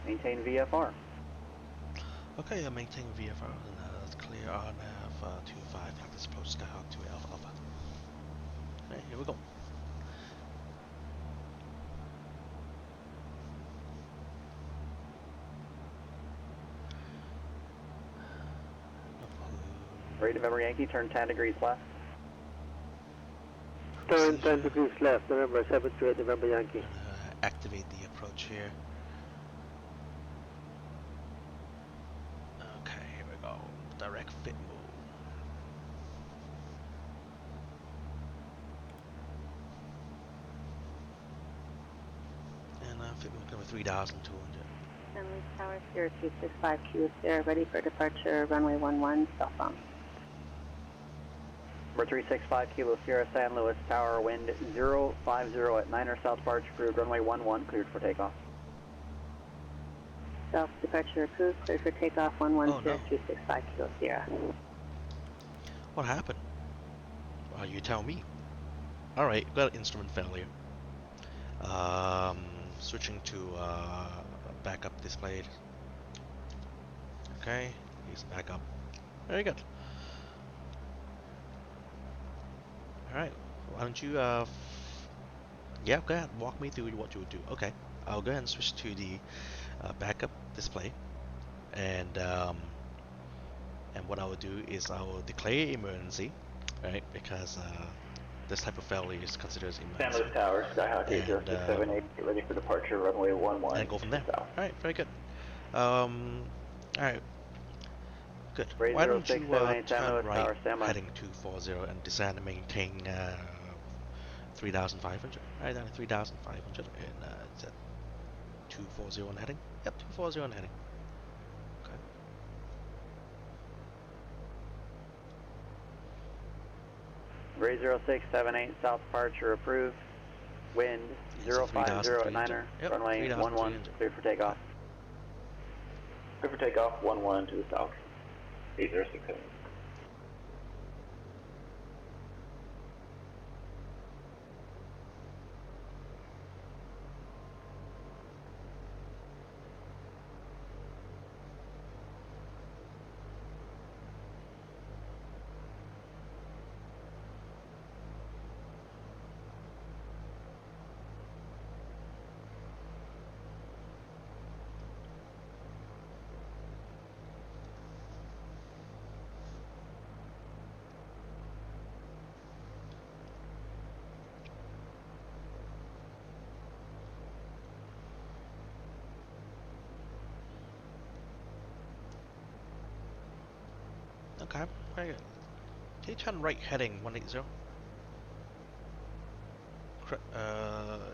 Speaker 4: Maintain VFR.
Speaker 1: Okay, maintain VFR and let's clear RNAV 25 practice approach Skyhawk 28 Alpha Alpha. Okay, here we go.
Speaker 4: Ready November Yankee, turn 10 degrees left.
Speaker 6: Turn 10 degrees left, November 738 November Yankee.
Speaker 1: activate the approach here. Okay, here we go. Direct fit mode. And fit mode cover 3,200.
Speaker 10: San Luis Tower, Sierra 265Q, Sierra, ready for departure, runway 11, southbound.
Speaker 4: Number 365 Kilo Sierra, San Luis Tower, wind 050 at 9er south departure approved, runway 11, cleared for takeoff.
Speaker 10: South departure approved, cleared for takeoff, 11
Speaker 1: Oh, no.
Speaker 10: 365 Kilo Sierra.
Speaker 1: What happened? Well, you tell me. Alright, got instrument failure. Switching to backup displayed. Okay, he's backup. Very good. Alright, why don't you, yeah, go ahead, walk me through what you would do. Okay, I'll go ahead and switch to the backup display. And what I will do is I will declare emergency, right, because this type of failure is considered
Speaker 4: San
Speaker 1: emergency.
Speaker 4: Luis Tower, Skyhawk 0678, get ready for departure, runway 11.
Speaker 1: And go from there.
Speaker 4: South.
Speaker 1: Alright, very good. Alright. Good.
Speaker 4: Ray
Speaker 1: Why don't you
Speaker 4: 0678, San
Speaker 1: turn
Speaker 4: Luis
Speaker 1: right,
Speaker 4: Tower, standby.
Speaker 1: heading 240 and descend and maintain 3,500. Right down to 3,500 and is that 240 on heading? Yep, 240 on heading. Okay.
Speaker 4: Ray 0678, south departure approved, wind 050 at 9er,
Speaker 1: Yep,
Speaker 4: runway 11,
Speaker 1: 3,300.
Speaker 4: cleared for takeoff.
Speaker 12: Clear for takeoff, 11 to the south. 8067.
Speaker 1: Okay, very good. Can you turn right heading 180?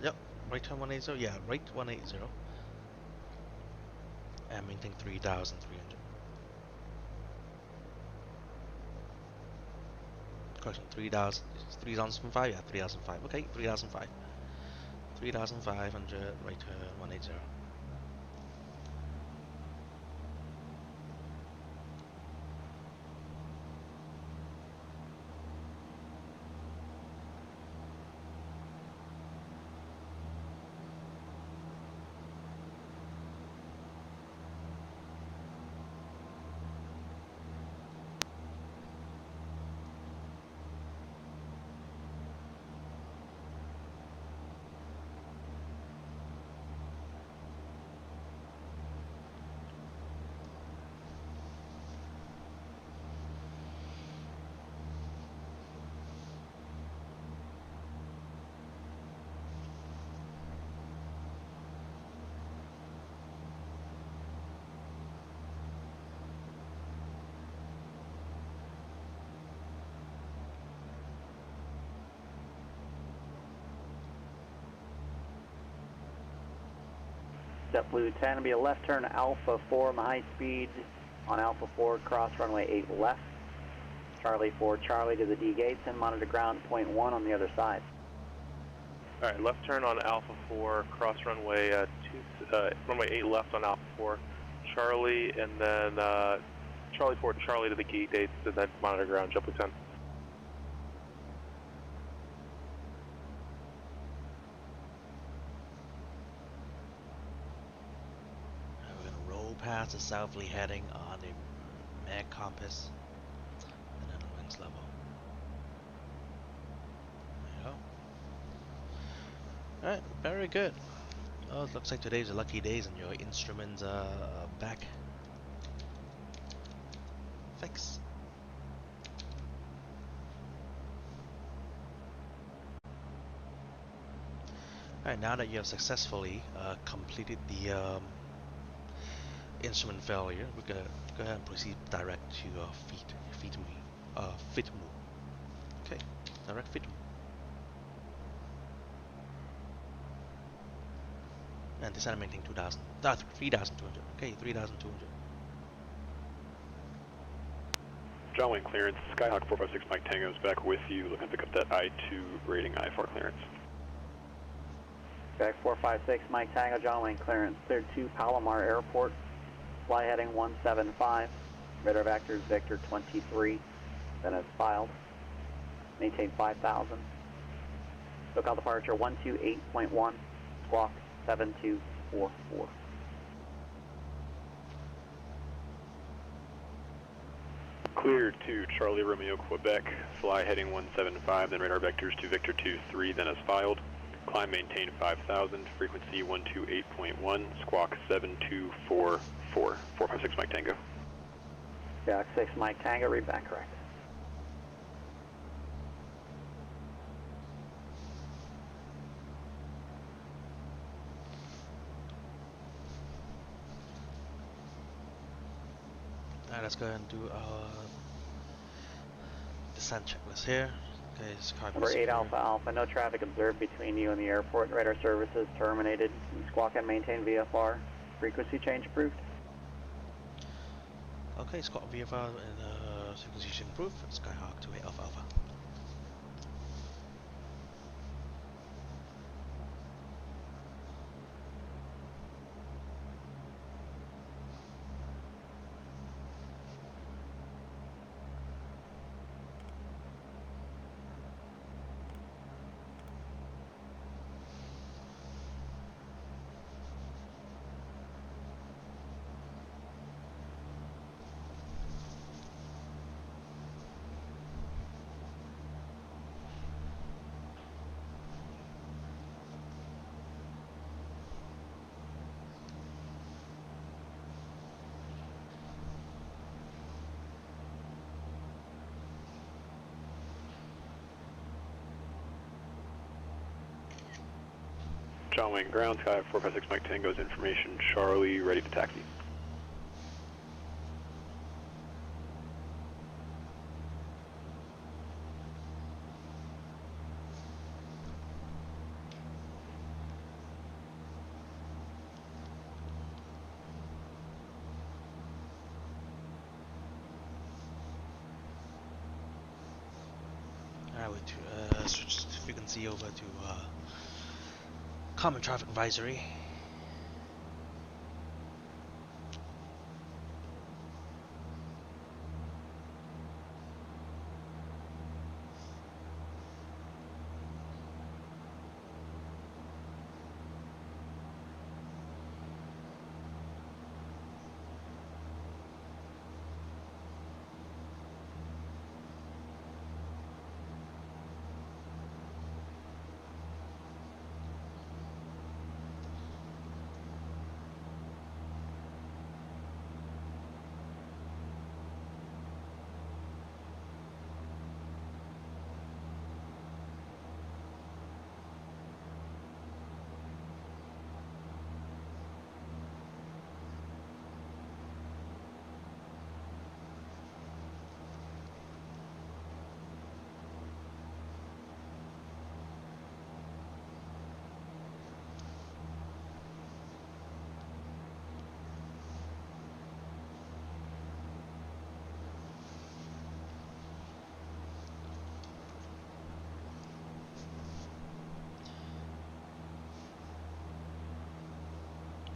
Speaker 1: Yep, right turn 180, yeah, right 180. And maintain 3,300. Correction, 3,005, yeah, 3,005, okay, 3,005. 3,500, right turn 180.
Speaker 4: JetBlue 10 will be a left turn Alpha 4, high speed on Alpha 4, cross runway 8 left. Charlie 4, Charlie to the D gates and monitor ground point 1 on the other side.
Speaker 13: Alright, left turn on Alpha 4, cross runway runway 8 left on Alpha 4, Charlie, and then Charlie 4 to Charlie to the gate gates, and then monitor ground, JetBlue 10.
Speaker 1: We're going to roll past the southerly heading on the mag compass, and then the wings level. There you go. Alright, very good. Oh, it looks like today's a lucky day and your instruments back. Thanks. Alright, now that you have successfully completed the instrument failure, we're gonna go ahead and proceed direct to FITMU. Okay, direct FITMU. And descend and maintain 3,200. Okay, 3,200.
Speaker 9: John Wayne clearance, Skyhawk 456 Mike Tango is back with you, looking to pick up that I-2 rating IFR clearance.
Speaker 4: Back 456 Mike Tango, John Wayne clearance, cleared to Palomar Airport, fly heading 175, radar vectors Victor 23, then as filed, maintain 5,000. SoCal departure 128.1, squawk 7244.
Speaker 9: Clear to Charlie Romeo Quebec, fly heading 175, then radar vectors to Victor 23, then as filed. Climb maintain 5,000, frequency 128.1, squawk 7244, 456 Mike Tango.
Speaker 4: Jack 6 Mike Tango, read back correct.
Speaker 1: Alright, let's go ahead and do our descent checklist here. Okay, it's
Speaker 4: Number 8 Alpha Alpha, no traffic observed between you and the airport. Radar services terminated. Squawk and maintain VFR. Frequency change approved.
Speaker 1: Okay, Squawk VFR and frequency change approved. Skyhawk 28 Alpha Alpha.
Speaker 9: John Wayne ground, Sky 456 Mike Tango's information, Charlie, ready to taxi.
Speaker 1: Alright, we switch the frequency over to Common Traffic Advisory.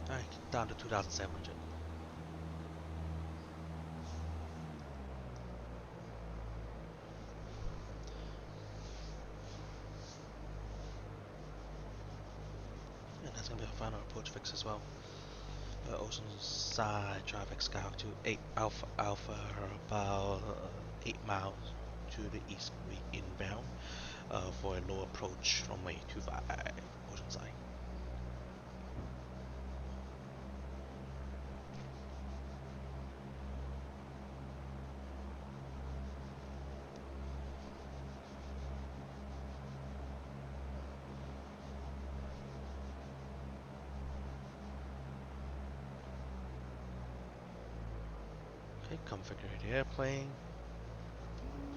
Speaker 1: Alright, down to 2,700. And that's going to be our final approach fix as well. Oceanside traffic, Skyhawk 28 Alpha Alpha, about 8 miles to the east inbound for a low approach runway 25 Oceanside. Okay, configure the airplane.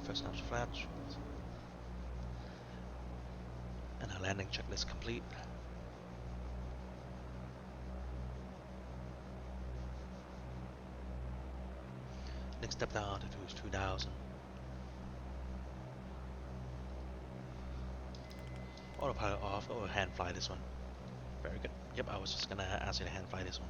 Speaker 1: First notch flaps. And our landing checklist complete. Next step down to do is 2000. Autopilot off. Oh, hand fly this one. Very good. Yep, I was just gonna ask you to hand fly this one.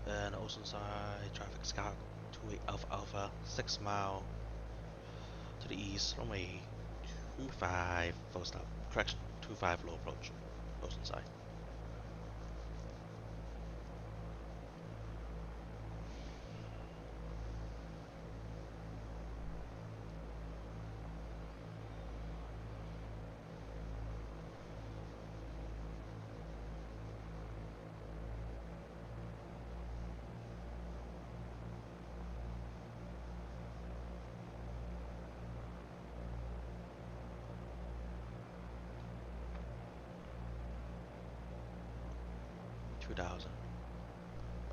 Speaker 1: And Oceanside traffic scout 28 Alpha Alpha 6 mile to the east, runway 25 full stop. Correction, 25 low approach. Oceanside.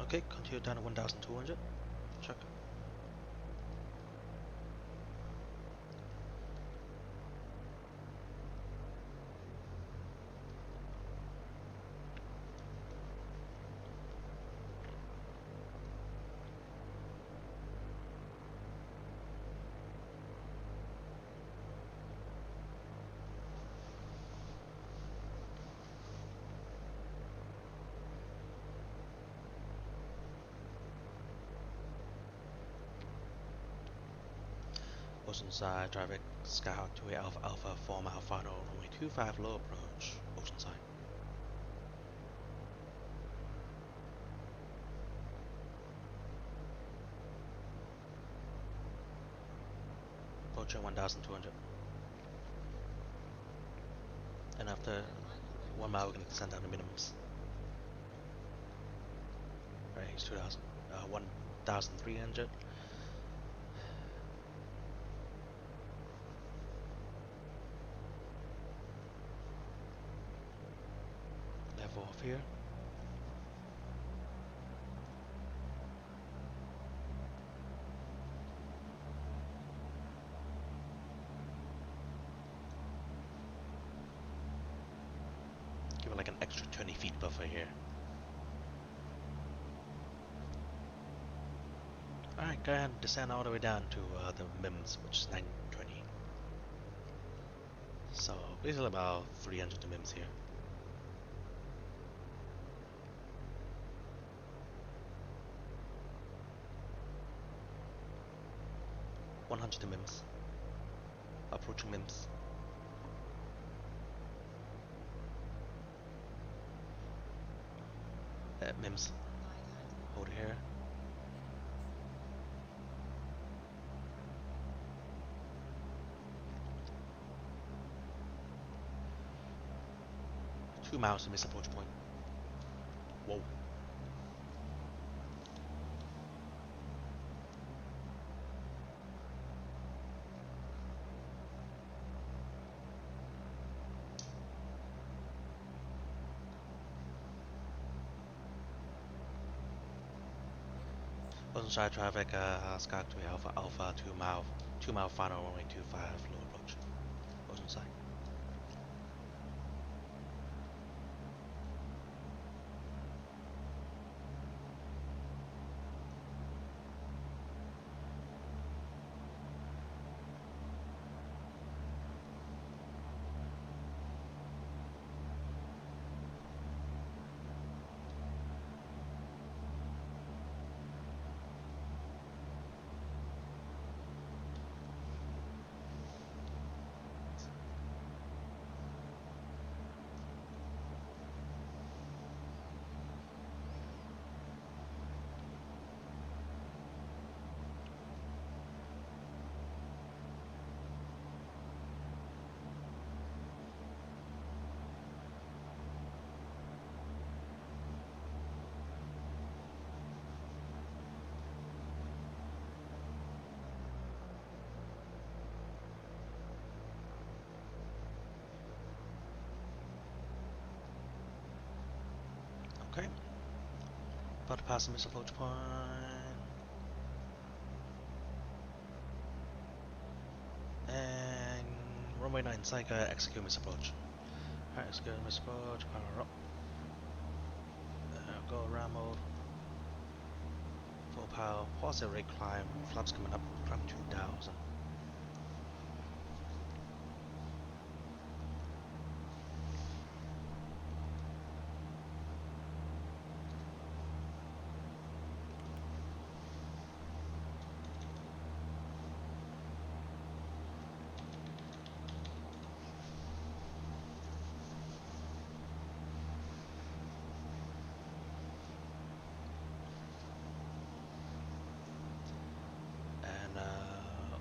Speaker 1: Okay, continue down to 1200. Check. Oceanside traffic scout 28 Alpha Alpha 4 mile final, runway 25 low approach. Oceanside. Approaching 1200. And after 1 mile, we're going to descend down to minimums. Right, it's 2000. 1300. Level off here. Give it like an extra 20 feet buffer here. Alright, go ahead and descend all the way down to the MIMS, which is 920. So, basically about 300 to MIMS here. To MIMS. Approaching MIMS. MIMS. Hold it here. Two miles to miss approach point. Whoa. Oceanside traffic, Sky 3 Alpha Alpha 2 mile final runway 25 low approach. Oceanside. Okay. About to pass the missile approach point. And runway 9 Saiga, execute missile approach. Alright, execute missile approach, power up. Go around mode. Full power, pause the rate climb, flaps coming up, climb 2000.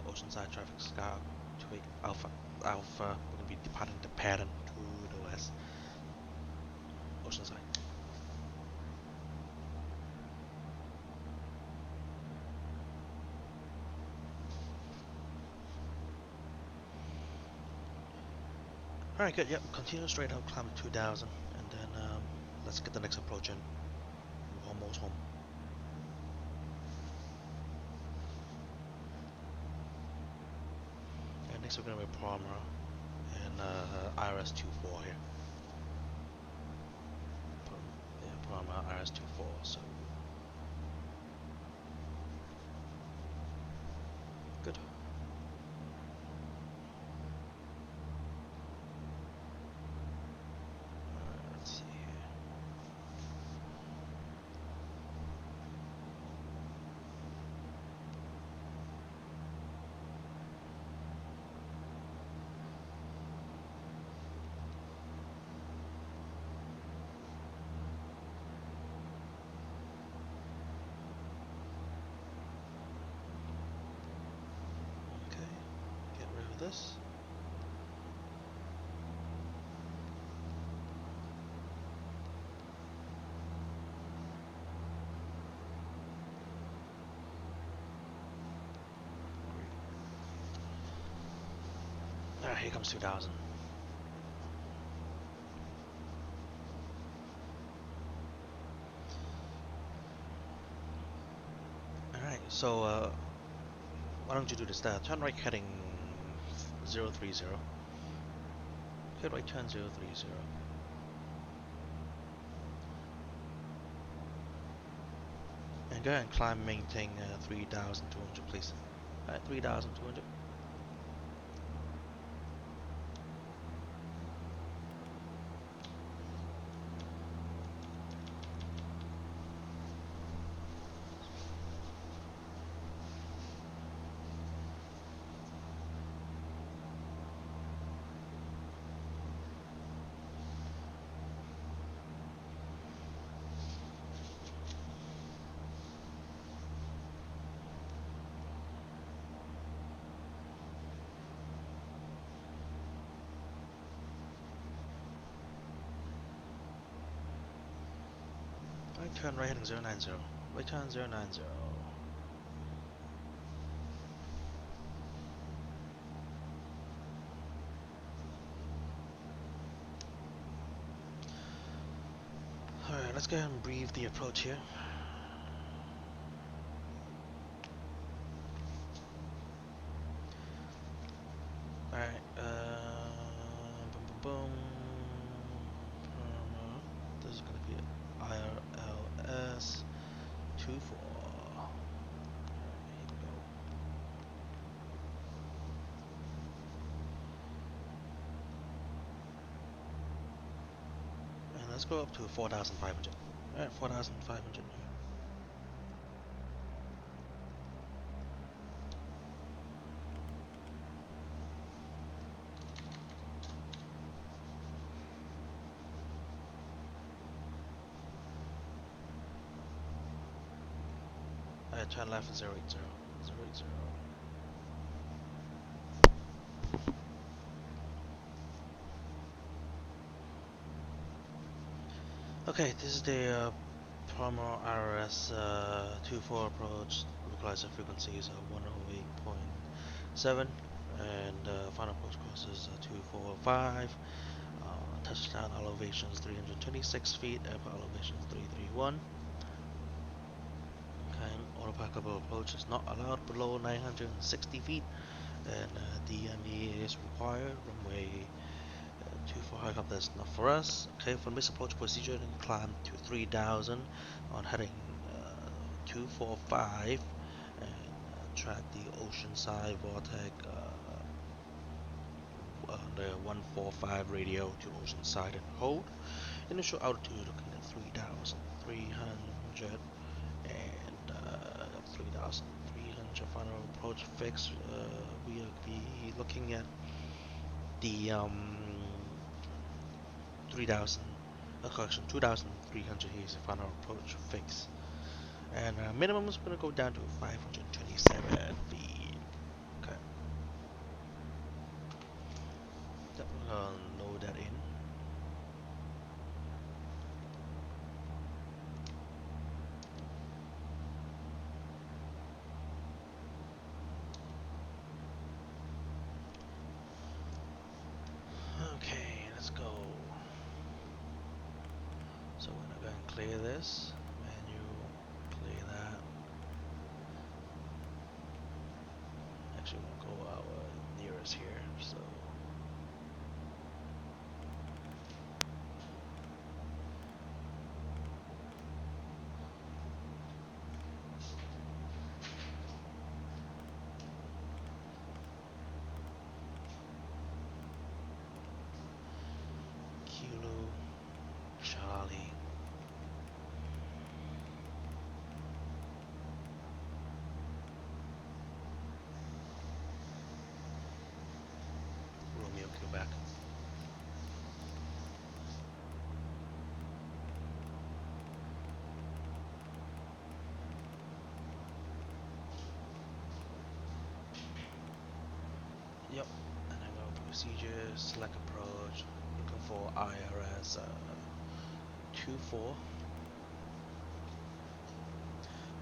Speaker 1: Oceanside traffic scout to Alpha. We're going to be departing the pattern to the west. Oceanside. Alright, good, yep, continue straight out, climb to 2000, and then let's get the next approach in. We're almost home. And next we're going to be Palmer and IRS-24 here. Palmer IRS-24, so good. Let's see here. Get rid of this. Alright, here comes 2000. Alright, so why don't you do this? Turn right heading 030. Okay, right turn 030. And go ahead and climb, maintain 3,200 please. Alright, 3,200. Right turn right heading 090. Right turn 090. Alright, let's go ahead and brief the approach here. Alright, boom boom boom. This is gonna be IRLS 24. Here we go. And let's go up to 4,500. Alright, 4,500. Turn left at 080. 080. Okay, this is the Palmer IRS 24 approach. Localizer frequencies are 108.7, and final approach course is 245. touchdown elevations 326 feet, airport elevations 331. Okay, autopackable approach is not allowed below 960 feet, and DME is required. Runway 24 helicopter is not for us. Okay, for this approach procedure, climb to 3000 on heading 245 and track the oceanside vortex on the 145 radio to oceanside and hold. Initial altitude looking at 3,300 and 3,300 final approach fix. We'll be looking at the 2,300 here is the final approach fix. And minimum is going to go down to 527 feet. Okay. We're going to load that in. Okay, let's go. So we're going to go and clear this. Menu, clear that. Actually, we'll go our nearest here. So Kilo, Charlie. Romeo, Quebec. Yep, and then go procedures, select approach, looking for IRS 24.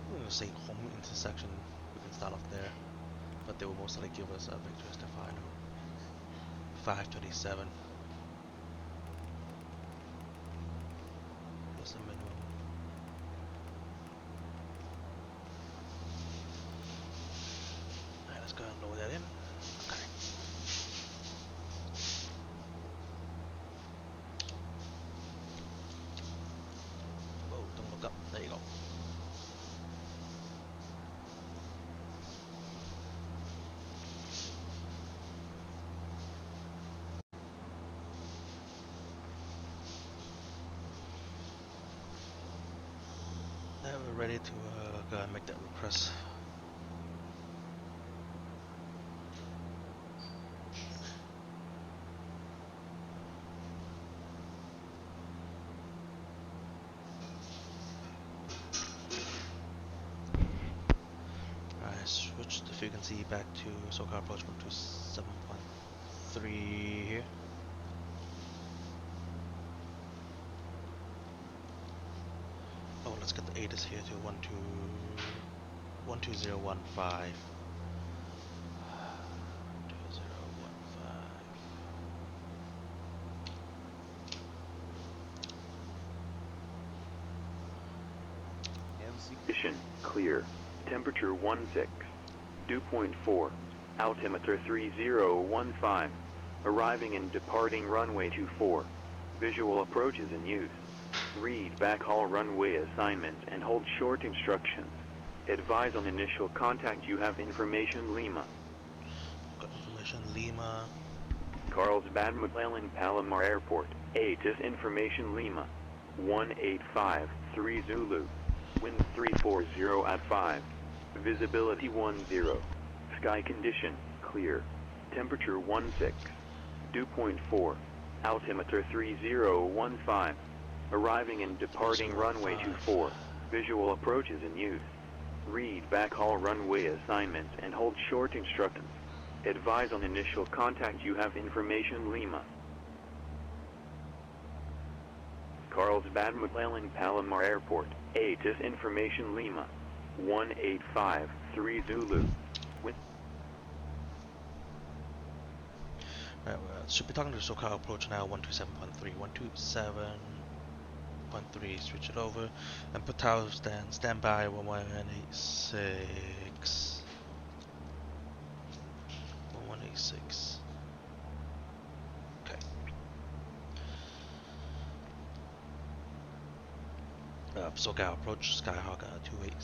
Speaker 1: I'm going to say home intersection, we can start off there, but they will most likely give us a Victor Stefano 527. That's the minimum. Alright, let's go ahead and load that in. Okay. Whoa, don't look up. There you go. Now we're ready to go and make that request. Alright, switch the frequency back to SoCal approach 127.3 here. Oh, let's get the ATIS here to 12015. 12015.
Speaker 14: Condition clear. Temperature 16. Dew point 4. Altimeter 3015. Arriving and departing runway 24. Visual approaches in use. Read backhaul runway assignment and hold short instructions. Advise on initial contact. You have information Lima.
Speaker 1: Got information Lima.
Speaker 14: Carlsbad McClellan Palomar Airport. ATIS information Lima. 1853 Zulu. Wind 340 at 5. Visibility 10. Sky condition clear. Temperature 16. Dew point 4. Altimeter 3015. Arriving and departing runway 24. Visual approaches in use. Read backhaul runway assignment and hold short instructions. Advise on initial contact. You have information Lima. Carlsbad McClellan Palomar Airport. ATIS information Lima. 1853 Zulu.
Speaker 1: Alright, we're at Should be talking to SoCal approach now 127.3. 127.3, switch it over. And put tower stand by 1186. 1186. Okay. SoCal approach, Skyhawk 28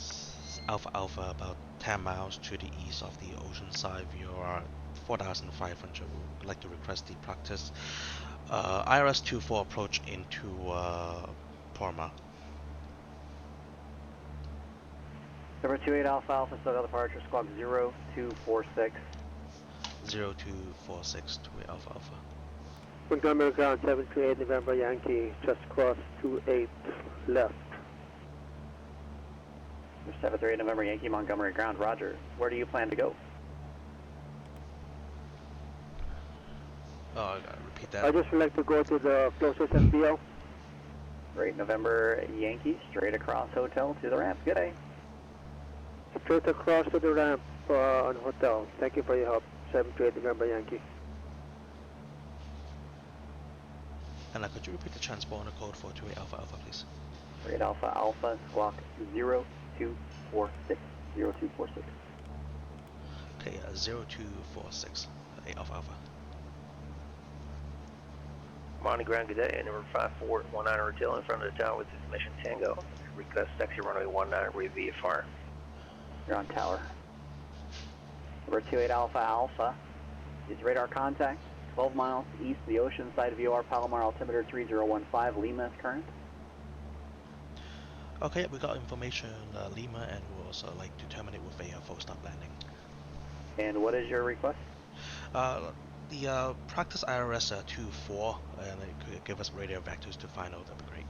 Speaker 1: Alpha Alpha, about 10 miles to the east of the ocean side. VOR 4500. Would like to request the practice IRS 24 approach into Porma.
Speaker 4: Number 28 Alpha Alpha, SoCal departure, squawk 0246.
Speaker 1: 0246, 28 Alpha Alpha.
Speaker 6: Montgomery ground 728 November Yankee, just cross 28 left.
Speaker 4: 738 November Yankee, Montgomery ground, roger. Where do you plan to go?
Speaker 1: Oh, I gotta repeat that.
Speaker 6: I just would like to go to the closest FBO.
Speaker 4: Great, November Yankee, straight across hotel to the ramp. Good day.
Speaker 6: Straight across to the ramp on hotel. Thank you for your help. 728 November Yankee.
Speaker 1: And could you repeat the transponder code for 28 Alpha Alpha, please?
Speaker 4: Great Alpha Alpha, squawk 0246. 0246.
Speaker 1: Okay, 0246, 8 Alpha Alpha.
Speaker 15: Monty ground, good day. Number 5419 Hotel in front of the tower with information Tango. Request taxi runway 19 with VFR.
Speaker 4: You're on tower. Number 28 Alpha Alpha is radar contact 12 miles east of the ocean side of VOR Palomar, altimeter 3015, Lima is current.
Speaker 1: Okay, we got information Lima, and we'll also like to terminate with a full stop landing.
Speaker 4: And what is your request?
Speaker 1: The practice IRS 24, and it could give us radar vectors to find out. That'd be great.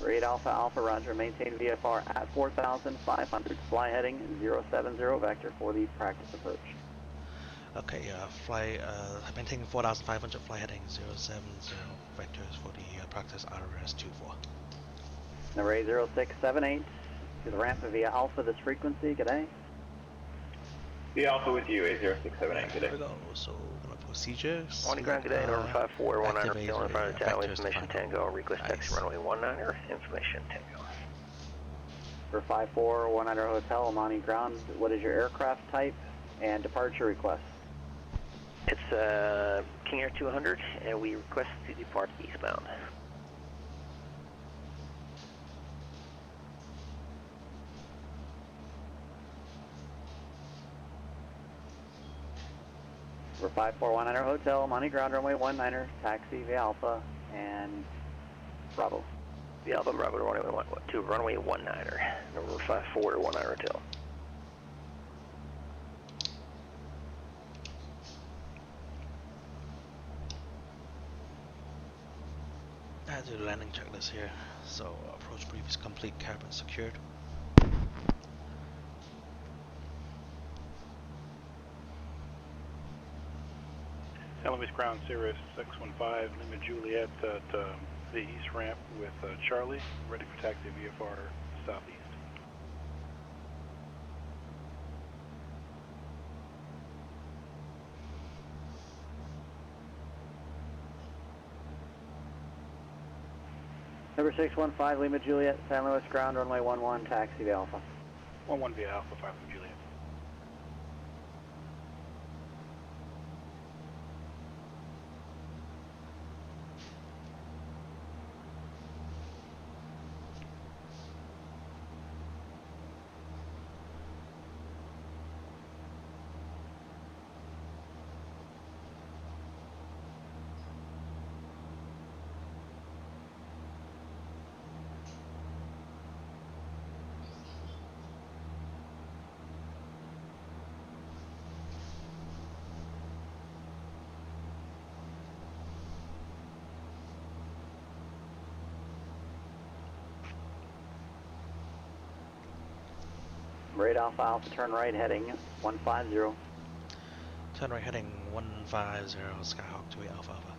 Speaker 4: Great Alpha Alpha, roger. Maintain VFR at 4,500. Fly heading 070 vector for the practice approach.
Speaker 1: Okay, maintaining 4,500, fly heading 070 vectors for the practice IRS 24.
Speaker 4: Number 80678 to the ramp via Alpha this frequency. Good day.
Speaker 12: Via Alpha with you, 80678. Good day.
Speaker 1: Here we go. So, procedures.
Speaker 15: Morning ground, good day. Number 5419 Hotel in front of the tower with information Tango. Request taxi runway 19 information Tango.
Speaker 4: For 5419 Hotel, Amani ground, what is your aircraft type and departure request?
Speaker 15: It's King Air 200, and we request to depart eastbound.
Speaker 4: For 5419 Hotel, Monty ground, runway 19, taxi via Alpha and Bravo.
Speaker 15: Via Alpha Bravo to runway 19, number 5419 Hotel.
Speaker 1: I do the landing checklist here. So, approach brief is complete, cabin secured.
Speaker 8: Louis ground, Sirius 615, Lima Juliet at the east ramp with Charlie, ready for taxi VFR southeast.
Speaker 4: Number 615, Lima Juliet, San Luis ground, runway 11, taxi via Alpha.
Speaker 8: 11 via Alpha, 5 from Juliet.
Speaker 4: Great Alpha Alpha, turn right heading 150.
Speaker 1: Turn right heading 150, Skyhawk 28 Alpha Alpha.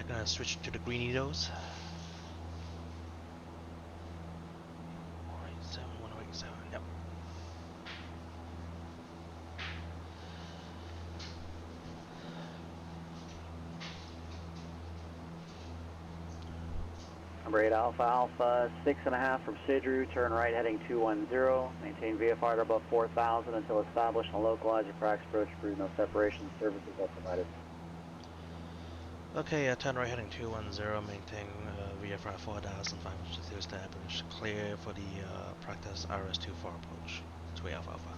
Speaker 1: Gonna switch to the greenitos. 187, yep.
Speaker 4: Number 8 Alpha Alpha, 6.5 from Sidru, turn right heading 210, maintain VFR at above 4,000 until established and localize your practice approach, cruise no separation, services are provided.
Speaker 1: Okay, turn right heading 210, maintain VFR 4,500 established, clear for the practice RS-24 approach, 2 Alpha Alpha.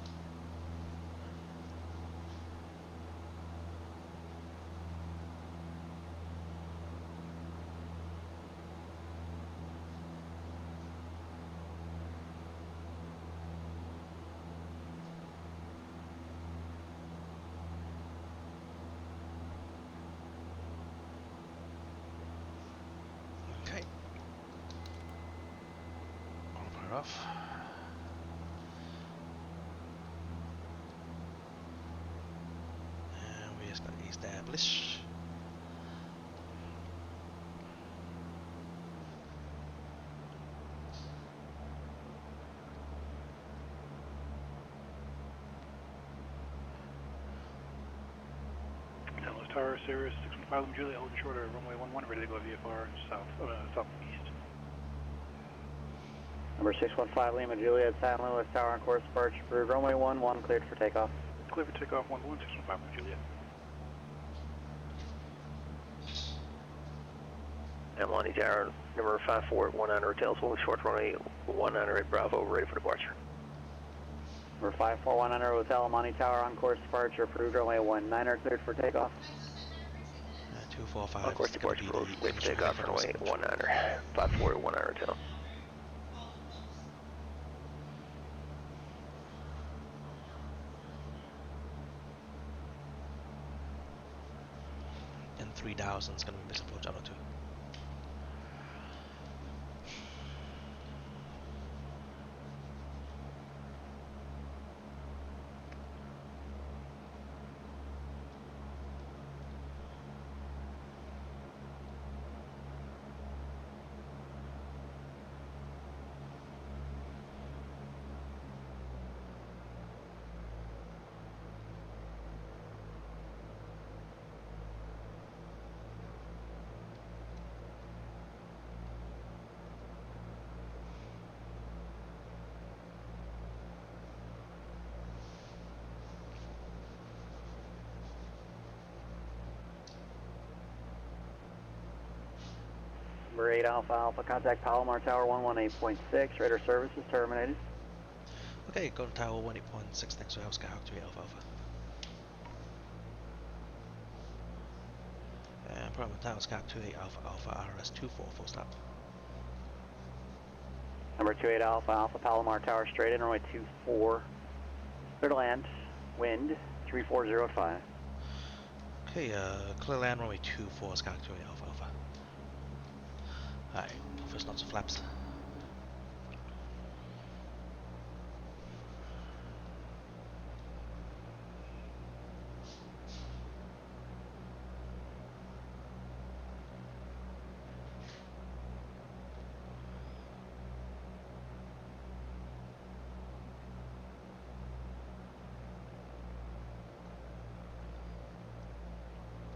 Speaker 1: Okay. All fire off. And we just got to establish.
Speaker 8: San Luis Tower, Cirrus 615 Lima Juliet, holding short of runway 11, ready to go VFR southeast.
Speaker 4: Number 615 Lima Juliet, San Luis Tower on course departure approved, runway 11, cleared for takeoff.
Speaker 8: Clear for takeoff 11, 615 Lima Juliet.
Speaker 15: Monty Tower, number 54 at 19 hotels, holding short runway 19 at Bravo, ready for departure.
Speaker 4: Number 54100 Hotel Monty Tower on course departure approved, runway 19 cleared for takeoff.
Speaker 1: 245.
Speaker 15: On course departure approved, wait for takeoff, runway 19, 54 at 19 hotel.
Speaker 1: And 3,000 is going to be missing approach out 2.
Speaker 4: Number 8 Alpha Alpha, contact Palomar Tower 118.6, radar services terminated.
Speaker 1: Okay, go to Tower 18.6 next to Skyhawk 3 Alpha Alpha. And Palomar Tower Skyhawk 28 Alpha Alpha RS-24 full stop.
Speaker 4: Number 28 Alpha Alpha, Palomar Tower straight in, runway 24, clear to land, wind 340 at 5.
Speaker 1: Okay, clear land runway 24 Skyhawk 28 Alpha Alpha. Alright, first knots of flaps.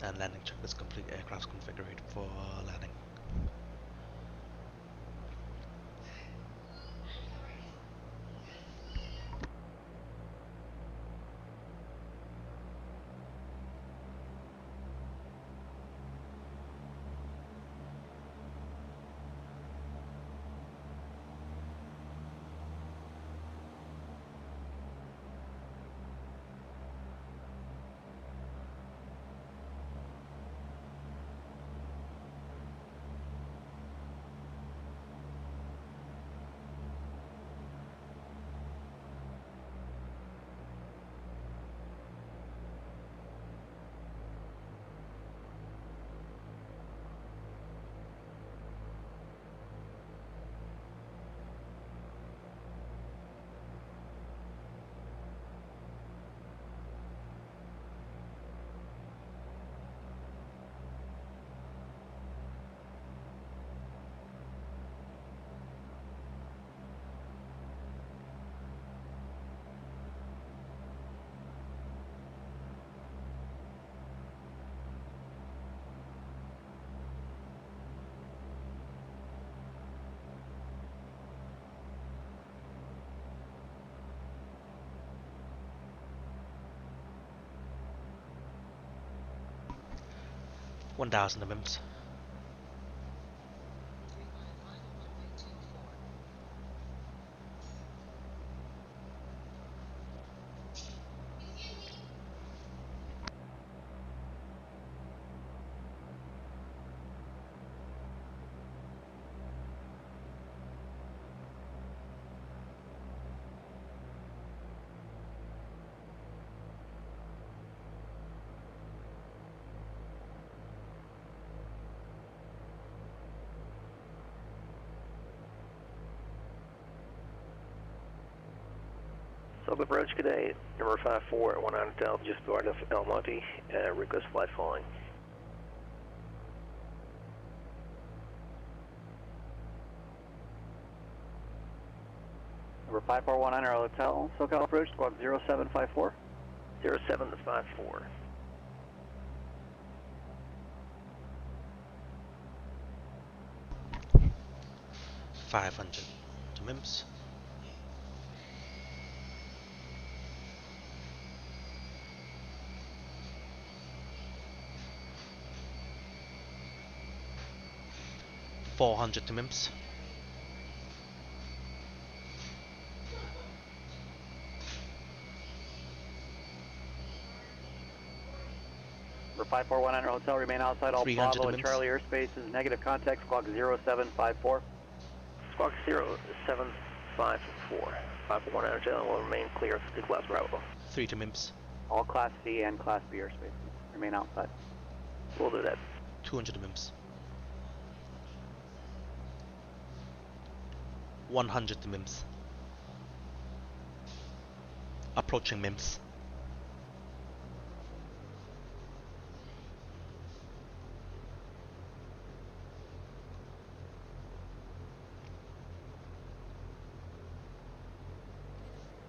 Speaker 1: And landing checklist complete, aircraft configured for landing. 1,000 MIMS.
Speaker 15: Silver approach, good day. Number 54 at 19 Hotel, just north of El Monte. Request flight following.
Speaker 4: Number 5419 Hotel, SoCal approach, squawk 0754.
Speaker 15: 0754.
Speaker 1: $500 to MIMS. $400 to MIMS.
Speaker 4: Number 5419 Hotel, remain outside all
Speaker 1: 300
Speaker 4: Bravo and
Speaker 1: MIMS.
Speaker 4: Charlie airspaces. Negative contact, squawk 0754.
Speaker 15: Squawk 0754. 5419 Hotel will remain clear of the Class Bravo.
Speaker 1: 3 to MIMS.
Speaker 4: All Class C and Class B airspaces. Remain outside.
Speaker 15: We'll do that.
Speaker 1: 200 to MIMS. 100 to MIMS. Approaching MIMS.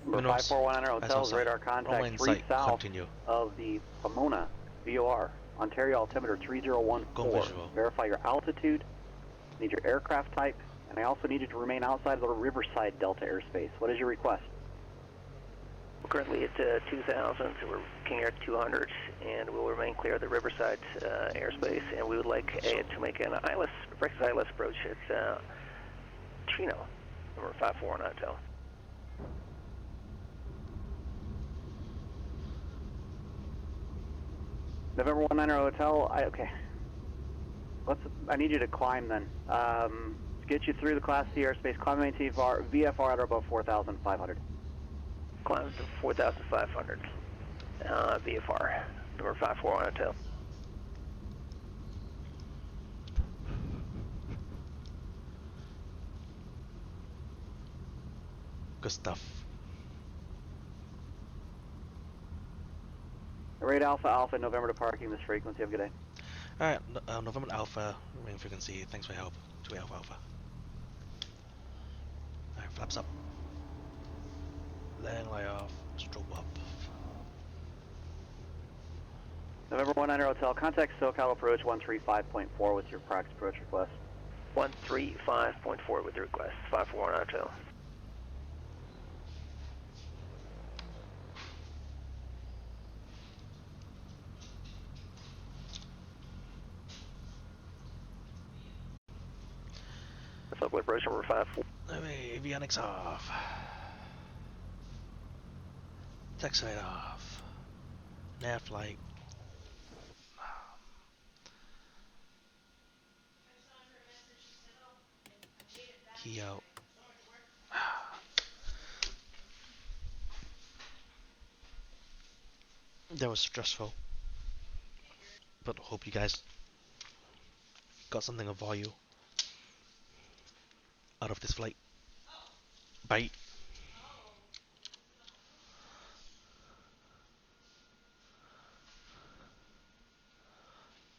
Speaker 4: Number 5419 Hotels, radar contact 3 south
Speaker 1: continue.
Speaker 4: of the Pomona VOR, Ontario altimeter 3014. Verify your altitude, need your aircraft type, and I also need you to remain outside of the Riverside Delta airspace. What is your request?
Speaker 15: We're currently at 2,000, so we're King Air 200, and we'll remain clear of the Riverside airspace, and we would like to make an ILS, breakfast ILS approach at Chino, number 5419 Hotel.
Speaker 4: November 19 Hotel, okay. I need you to climb then. To get you through the Class C airspace, climb and maintain VFR at or above 4,500.
Speaker 15: Climb to 4,500. VFR, number 541 Hotel.
Speaker 1: Good stuff.
Speaker 4: Rate Alpha, November departing this frequency. Have a good day.
Speaker 1: Alright, November Alpha, ring frequency, thanks for your help. 2 Alpha Alpha. Alright, flaps up. Landing light off, strobe up.
Speaker 4: November 19 Hotel, contact SoCal approach 135.4 with your practice approach request.
Speaker 15: 135.4 with the request, 541 Hotel. Foggles approach number 54.
Speaker 1: Avionics off. Checkride off. Nav flight. Key out. That was stressful. But hope you guys got something of value out of this flight. Bye.